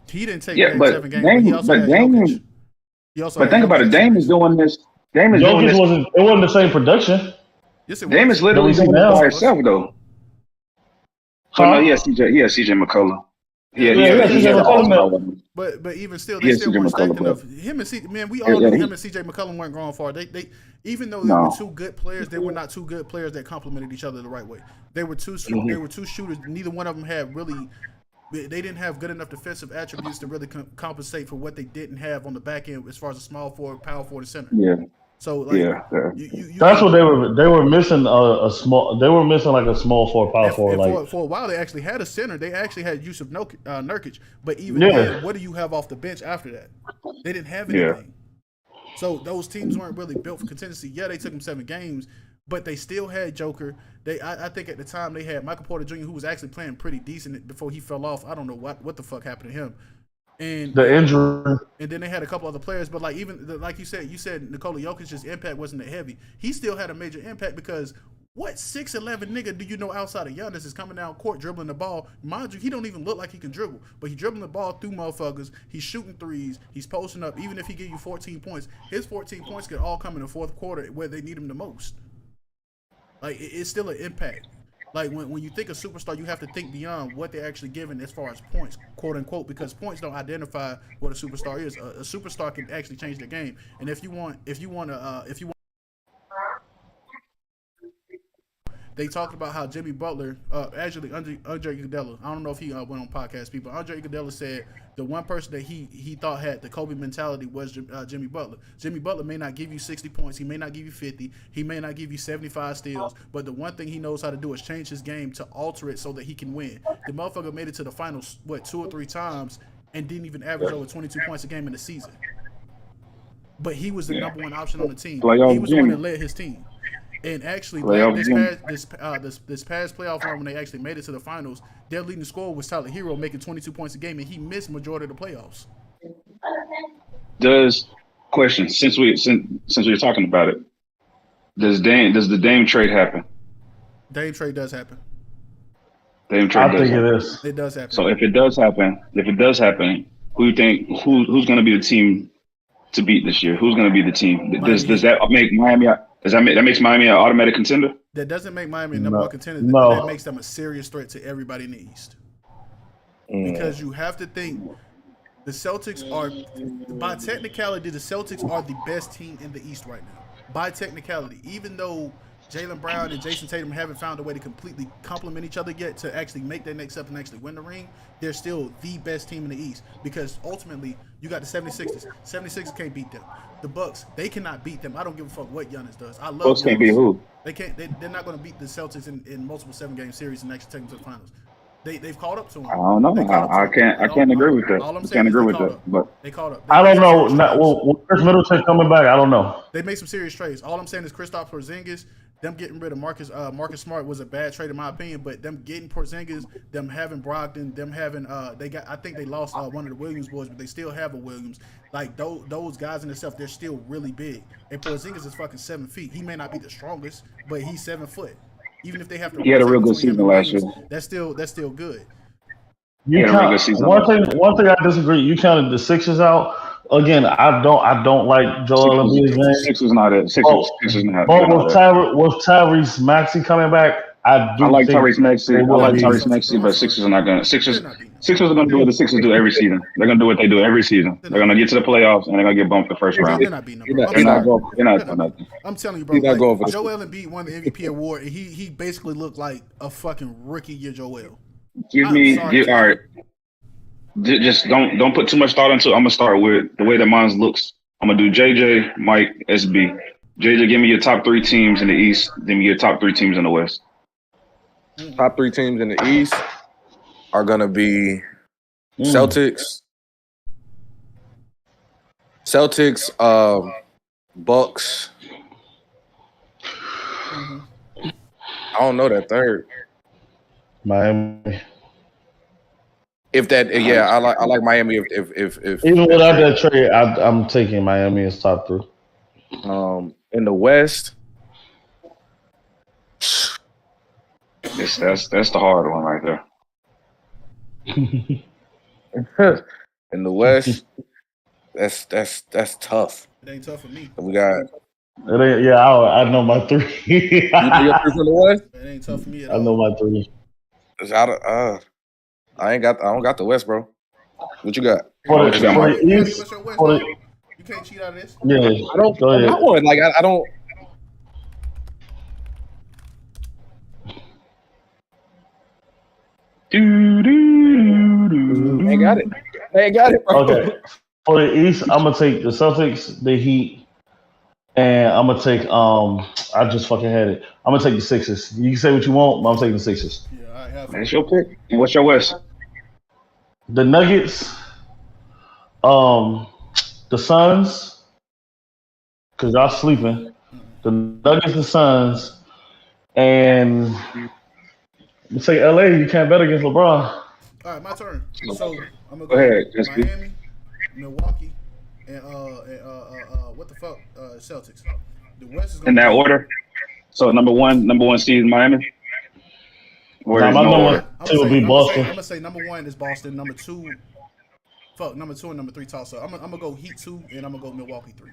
He didn't take Dame 7 games. But think about it. Dame is doing this. Jokic wasn't the same production. Yes, it was. Dame is literally doing it by himself though. No, he has CJ McCollum. But even still, they still weren't stacked enough. Him and CJ, man, we all knew him and CJ McCollum weren't going far. They even though they were two good players, they were not two good players that complemented each other the right way. They were two shooters. Neither one of them had really. They didn't have good enough defensive attributes to really compensate for what they didn't have on the back end as far as a small forward, power forward, center. Yeah. So like, that's what they were missing a small. They were missing like a small power forward. Like for a while, they actually had a center. They actually had Yusuf Nurkic, but even then, what do you have off the bench after that? They didn't have anything. So those teams weren't really built for contingency. Yeah, they took them 7 games, but they still had Joker. I think at the time they had Michael Porter Jr., who was actually playing pretty decent before he fell off. I don't know what the fuck happened to him. And the injury, and then they had a couple other players, but like like you said Nikola Jokic's impact wasn't that heavy. He still had a major impact because what 6'11" nigga do you know outside of Giannis is coming down court dribbling the ball? Mind you, he don't even look like he can dribble, but he dribbling the ball through motherfuckers. He's shooting threes. He's posting up. Even if he give you 14 points, his 14 points could all come in the fourth quarter where they need him the most. Like it's still an impact. Like when you think of superstar, you have to think beyond what they're actually giving as far as points, quote unquote, because points don't identify what a superstar is. A superstar can actually change the game. And if you want, they talked about how Jimmy Butler, actually Andre Iguodala, I don't know if he went on podcast people. Andre Iguodala said the one person that he thought had the Kobe mentality was Jimmy Butler. Jimmy Butler may not give you 60 points, he may not give you 50, he may not give you 75 steals, but the one thing he knows how to do is change his game to alter it so that he can win. The motherfucker made it to the finals 2 or 3 times and didn't even average over 22 points a game in the season. But he was the number one option on the team. He was the one that led his team. And actually, this past playoff run when they actually made it to the finals, their leading scorer was Tyler Hero making 22 points a game, and he missed majority of the playoffs. Since we're talking about it, does the Dame trade happen? Dame trade does happen. It is. It does happen. So if it does happen, who do you think who's going to be the team to beat this year? Who's going to be the team? Does that make Miami? That makes Miami an automatic contender? That doesn't make Miami a number one contender. That makes them a serious threat to everybody in the East. Because you have to think the Celtics are, by technicality, the Celtics are the best team in the East right now. By technicality, even though Jaylen Brown and Jason Tatum haven't found a way to completely complement each other yet to actually make their next step and actually win the ring, they're still the best team in the East because ultimately you got the 76ers. 76ers can't beat them. The Bucks, they cannot beat them. I don't give a fuck what Giannis does. I love Bucks Giannis. Can't beat who? They can't. They're not going to beat the Celtics in multiple 7-game series and actually take them to the finals. They've caught up to them. I don't know. I can't agree with that. All I'm I saying can't is agree they with caught that. up. But They caught up. I don't know. Chris Middleton coming back, I don't know. They made some serious trades. All I'm saying is Kristaps Porzingis, them getting rid of Marcus Smart was a bad trade in my opinion, but them getting Porzingis, them having Brogdon, them having I think they lost one of the Williams boys, but they still have a Williams. Like those guys in themselves, they're still really big. And Porzingis is fucking 7 feet. He may not be the strongest, but he's 7 foot. Even if they have to, he had a real good season last year. That's still good. One thing I disagree. You counted the Sixers out. Again, I don't like Joel Embiid's game. Sixers not it. Sixers not. But with Tyrese Maxey coming back, I like Tyrese Maxey. But Sixers are not gonna. Sixers are gonna do what the Sixers do every season. They're gonna do what they do every season. They're gonna get to the playoffs and they're gonna get bumped the first round. They're not beating them. They're not doing nothing. I'm telling you, bro. Like, Joel Embiid won the MVP award, and he basically looked like a fucking rookie year Joel. All right. Just don't put too much thought into it. I'm gonna start with the way that mine looks. I'm gonna do JJ, Mike, SB. JJ, give me your top 3 teams in the East. Give me your top 3 teams in the West. Top 3 teams in the East are gonna be Celtics, Bucks. I don't know that third. Miami. If that, I like Miami. If even without that trade, I'm taking Miami as top 3. In the West, that's the hard one right there. In the West, that's tough. It ain't tough for me. We got. I know my 3. You know your 3 from the West? It ain't tough for me at all. I know my 3. I don't got the West, bro. What you got? For the East, you can't cheat out of this. Yeah, I don't. Go ahead. I don't. Ain't got it, bro. Okay. For the East, I'm gonna take the Celtics, the Heat, And I'm gonna take I just fucking had it. I'm gonna take the Sixers. You can say what you want, but I'm taking the Sixers. Yeah, I have. That's your pick. And what's your West? The Nuggets, the Suns, because y'all sleeping. The Nuggets, the Suns, and let's say LA. You can't bet against LeBron. All right, my turn. So I'm gonna go ahead. Miami, Milwaukee, and what the fuck, Celtics. The West is gonna In that order. So number one seed is Miami. Nah, my number one would be Boston. I'm gonna say number 1 is Boston. Number 2 and number 3 toss up. I'm gonna go Heat 2 and I'm gonna go Milwaukee 3.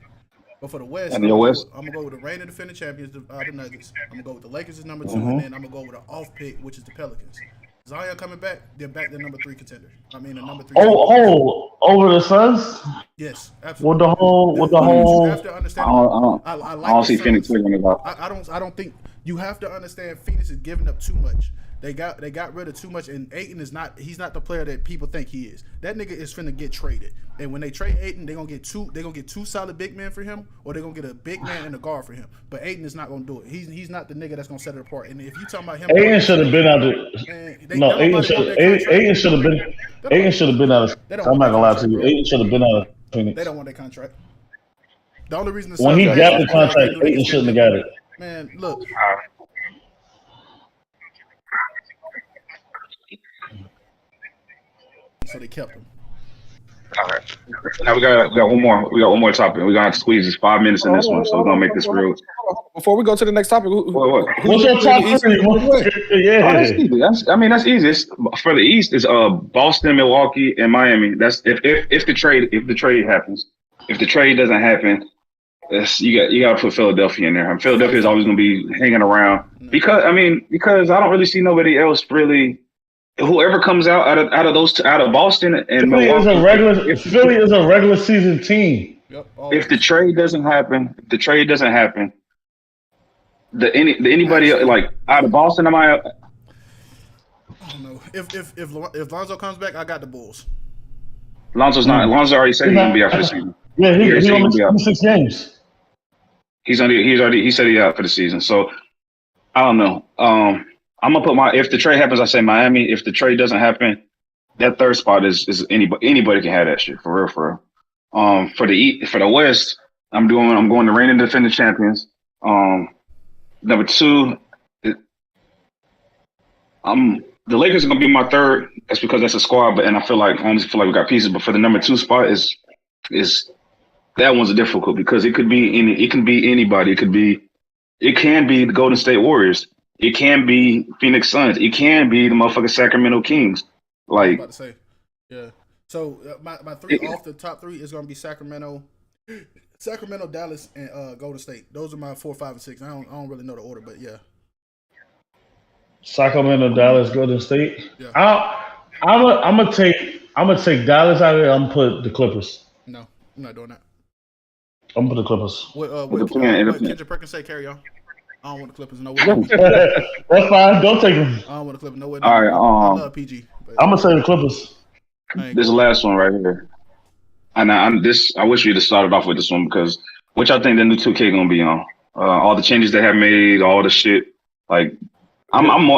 But for the West, and your West, I'm gonna go with the reigning defending champions, the Nuggets. I'm gonna go with the Lakers as number 2, and then I'm gonna go with an off pick, which is the Pelicans. Zion coming back, they're back to number 3 contender. I mean, the number 3. Over the Suns? Yes, absolutely. With the whole. You have to understand. I don't see Phoenix winning it up. I don't think you have to understand. Phoenix is giving up too much. They got rid of too much, and Ayton is not. He's not the player that people think he is. That nigga is finna get traded, and when they trade Ayton, they're gonna get two solid big men for him, or they're gonna get a big man and a guard for him. But Ayton is not gonna do it. He's not the nigga that's gonna set it apart. And if you talking about him, Ayton should have been out there. No, Ayton should have been. Ayton should have been out of. I'm not gonna lie to you. Ayton should have been out of Phoenix. They don't want that contract. The only reason when he got the contract, Ayton shouldn't have got it. Man, look. So they kept him. All right. Now we got one more. We got one more topic. We're gonna have to squeeze this 5 minutes in this one, so we're gonna make this real. Before we go to the next topic, what's your top 3? Yeah, that's easy. That's easy. It's, for the East, is Boston, Milwaukee, and Miami. That's if the trade happens. If the trade doesn't happen, you got to put Philadelphia in there. And Philadelphia is always gonna be hanging around because I don't really see nobody else really. Whoever comes out of Boston and Milwaukee, Philly is a regular season team. Yep, if the trade doesn't happen, anybody like out of Boston, I don't know. If Lonzo comes back, I got the Bulls. Lonzo's not. Lonzo already said he's gonna be out for the season. Yeah, he's only 6 games. He said he's out for the season. So I don't know. I'm gonna put if the trade happens, I say Miami. If the trade doesn't happen, that third spot is anybody can have that shit for real. For the West, I'm going to reigning defending champions. Number 2, the Lakers are gonna be my third. That's because that's a squad, and I feel like we got pieces. But for the number 2 spot is that one's difficult because it can be anybody. It can be the Golden State Warriors. It can be Phoenix Suns. It can be the motherfucking Sacramento Kings. Like, I was about to say, yeah. So my 3 off the top 3 is gonna be Sacramento, Dallas, and Golden State. Those are my 4, 5, and 6. I don't really know the order, but yeah. Sacramento, Dallas, Golden State. Yeah. I'm gonna take Dallas out of there. I'm gonna put the Clippers. No, I'm not doing that. I'm gonna put the Clippers. What Kendrick Perkins say? Carry on. I don't want the Clippers. No way. That's fine. Don't take them. I don't want the Clippers. No way. All right. I love PG. I'm gonna say the Clippers. This is the last one right here. And I wish we'd have started off with this one because which I think the new 2K gonna be on. All the changes they have made, all the shit. Like, I'm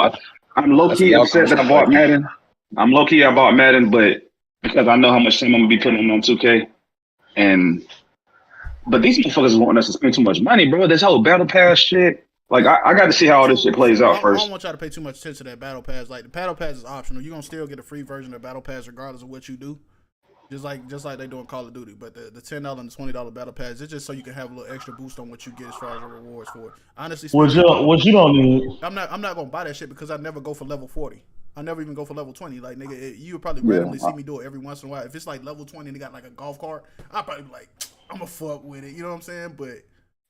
low key upset that I bought Madden. I bought Madden, but because I know how much time I'm gonna be putting on 2K, but these motherfuckers want us to spend too much money, bro. This whole battle pass shit. Like, I got to see how all this shit plays out first. I don't want y'all to pay too much attention to that battle pass. Like, the battle pass is optional. You're gonna still get a free version of battle pass regardless of what you do. Just like they do in Call of Duty. But the $10 and the $20 battle pass, it's just so you can have a little extra boost on what you get as far as your rewards for it. Honestly, what you don't need. I'm not gonna buy that shit because I never go for level 40. I never even go for level 20. Like, nigga, you would probably randomly see me do it every once in a while. If it's like level 20 and they got like a golf cart, I'll probably be like, I'm gonna fuck with it. You know what I'm saying? But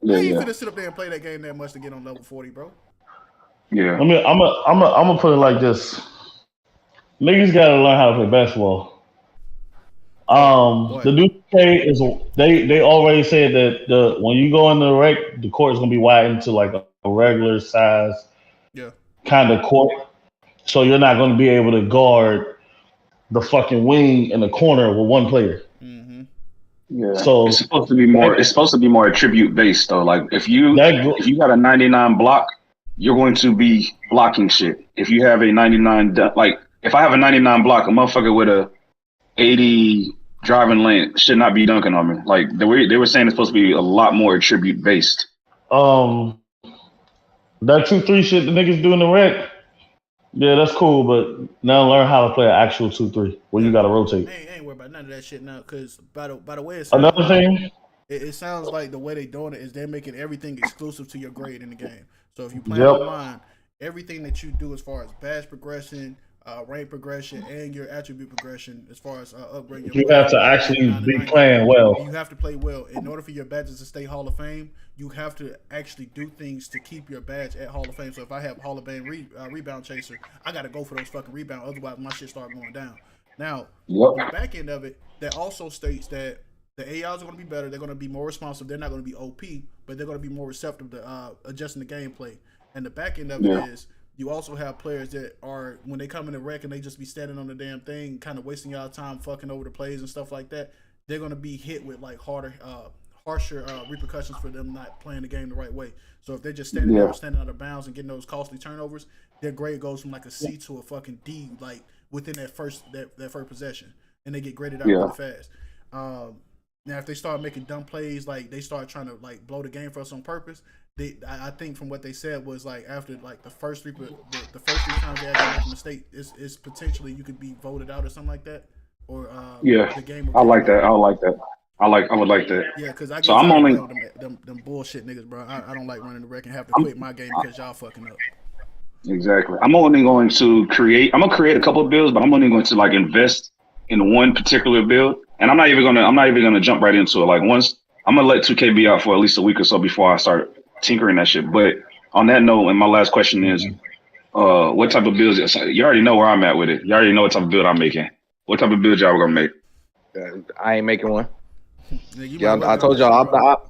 I ain't finna sit up there and play that game that much to get on level 40, bro. Yeah. I mean, I'm gonna put it like this. Niggas gotta learn how to play basketball. The new play is they already said that when you go in the rec, the court is gonna be widened to like a regular size kind of court. So you're not gonna be able to guard the fucking wing in the corner with one player. Mm-hmm. Yeah. So it's supposed to be more. It's supposed to be more attribute based though. Like if you got a 99 block, you're going to be blocking shit. If you have a 99, like if I have a 99 block, a motherfucker with a 80 driving lane should not be dunking on me. Like they were saying, it's supposed to be a lot more attribute based. That 2-3 shit the niggas do in the rec. Yeah, that's cool, but now learn how to play an actual 2-3 where you gotta rotate. I ain't worried about none of that shit now, because by the way it sounds, another thing, it sounds like the way they doing it is they're making everything exclusive to your grade in the game. So if you play online, everything that you do as far as badge progression, rank progression, and your attribute progression, as far as upgrading your you have to actually be playing well. You have to play well in order for your badges to stay Hall of Fame. You have to actually do things to keep your badge at Hall of Fame. So if I have Hall of Fame rebound chaser, I got to go for those fucking rebounds. Otherwise, my shit start going down. Now, on the back end of it, that also states that the AIs are going to be better. They're going to be more responsive. They're not going to be OP, but they're going to be more receptive to adjusting the gameplay. And the back end of it is you also have players that are, when they come in the rec and they just be standing on the damn thing, kind of wasting y'all time, fucking over the plays and stuff like that. They're going to be hit with like harsher repercussions for them not playing the game the right way. So if they're just standing there, standing out of bounds and getting those costly turnovers, their grade goes from like a C to a fucking D, like within that first possession, and they get graded out really fast. Now, if they start making dumb plays, like they start trying to like blow the game for us on purpose, I think from what they said was like after like the first three times they actually make a mistake, is potentially you could be voted out or something like that, or the game. I like that. I would like that. Yeah, because I get I'm only them bullshit niggas, bro. I don't like running the wreck and have to quit my game because y'all fucking up. Exactly. I'm only going to create. I'm gonna create a couple of builds, but I'm only going to like invest in one particular build, and I'm not even gonna jump right into it. Like once I'm gonna let 2K be out for at least a week or so before I start tinkering that shit. But on that note, and my last question is, what type of builds? You already know where I'm at with it. You already know what type of build I'm making. What type of build y'all gonna make? I ain't making one. I told y'all.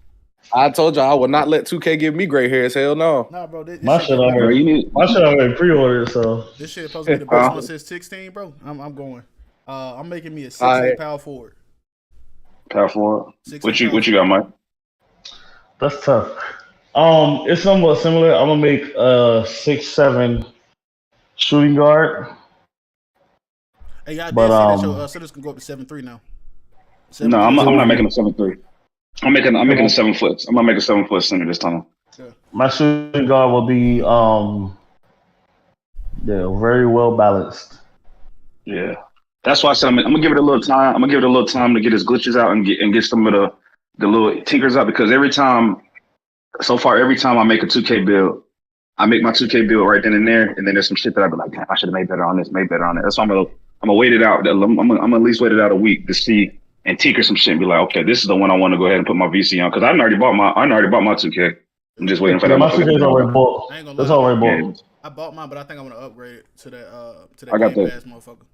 I told y'all I would not let 2K give me gray hairs. Hell no. Nah, bro. My shit already pre-ordered. So this shit supposed to be the best one since 16, bro. I'm going. I'm making me a 6'8" power forward. Power forward. What you got, Mike? That's tough. It's somewhat similar. I'm gonna make a 6'7" shooting guard. Hey, y'all did say that your centers can go up to 7'3" now. No, I'm not making a 7'3". I'm making a 7 foot. I'm gonna make a 7 foot center this time. Yeah. My shooting guard will be very well balanced. Yeah, that's why I said I'm gonna give it a little time. I'm gonna give it a little time to get his glitches out and get some of the little tinkers out, because every time I make a 2K build, I make my 2K build right then and there, and then there's some shit that I be like, damn, I should have made better on this, made better on it. That's why I'm gonna wait it out. I'm gonna at least wait it out a week to see and tinker some shit and be like, okay, this is the one I want to go ahead and put my VC on, because I already bought my 2K. I'm just waiting for that. My 2K is already bought. It's already bought. I bought mine, but I think I'm gonna upgrade it to that Game Pass motherfucker.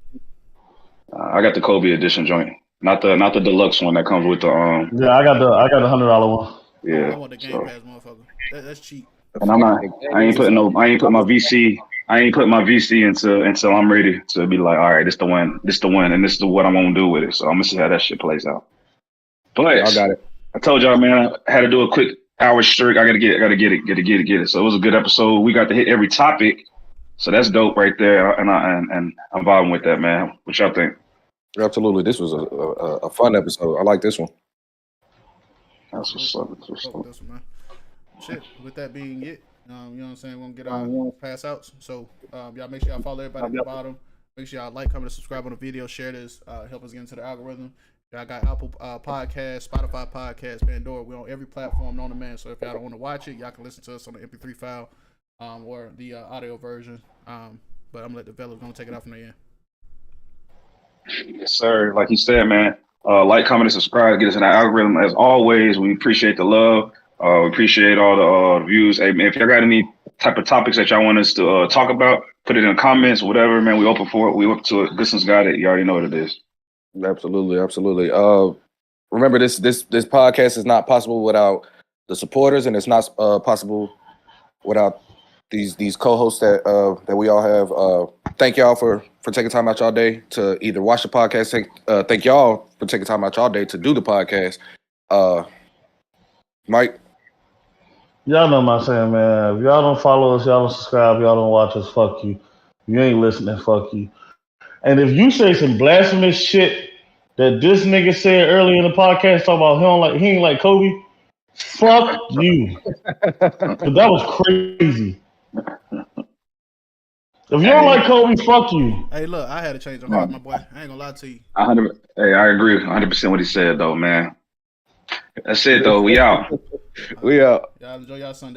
I got the Kobe edition joint, not the deluxe one that comes with the Yeah, I got the $100 one. Yeah, I want the Game Pass motherfucker. That's cheap. And I ain't put my VC. I ain't put my VC until I'm ready to be like, all right, this the one, and this is what I'm gonna do with it. So I'm gonna see how that shit plays out. But I got it. I told y'all, man, I had to do a quick hour streak. I gotta get it. So it was a good episode. We got to hit every topic. So that's dope right there. And I'm vibing with that, man. What y'all think? Absolutely. This was a fun episode. I like this one. That's what's up. Man. Shit. With that being it, you know what I'm saying? We're gonna get our pass outs. So y'all make sure y'all follow everybody at the bottom. Make sure y'all like, comment, and subscribe on the video. Share this. Help us get into the algorithm. Y'all got Apple Podcasts, Spotify Podcasts, Pandora. We're on every platform known to man. So if y'all don't want to watch it, y'all can listen to us on the MP3 file or the audio version. But I'm gonna let the fellas gonna take it out from there. Yes, sir. Like you said, man. Like, comment, and subscribe. Get us in the algorithm. As always, we appreciate the love. We appreciate all the views. Hey, man, if y'all got any type of topics that y'all want us to talk about, put it in the comments, whatever, man. We open for it. We open to it. Goodson's got it. You already know what it is. Absolutely. Remember, this podcast is not possible without the supporters, and it's not possible without these co-hosts that we all have. Thank y'all for taking time out y'all day to either watch the podcast. Thank y'all for taking time out y'all day to do the podcast. Mike. Y'all know what I'm saying, man. If y'all don't follow us, y'all don't subscribe, y'all don't watch us, fuck you. If you ain't listening, fuck you. And if you say some blasphemous shit that this nigga said earlier in the podcast, talking about he ain't like Kobe, fuck you. Cause that was crazy. If you don't like Kobe, fuck you. Hey, look, I had to change my heart, my boy. I ain't gonna lie to you. I agree 100% what he said, though, man. That's it, though. We out. We out. Y'all enjoy y'all Sunday.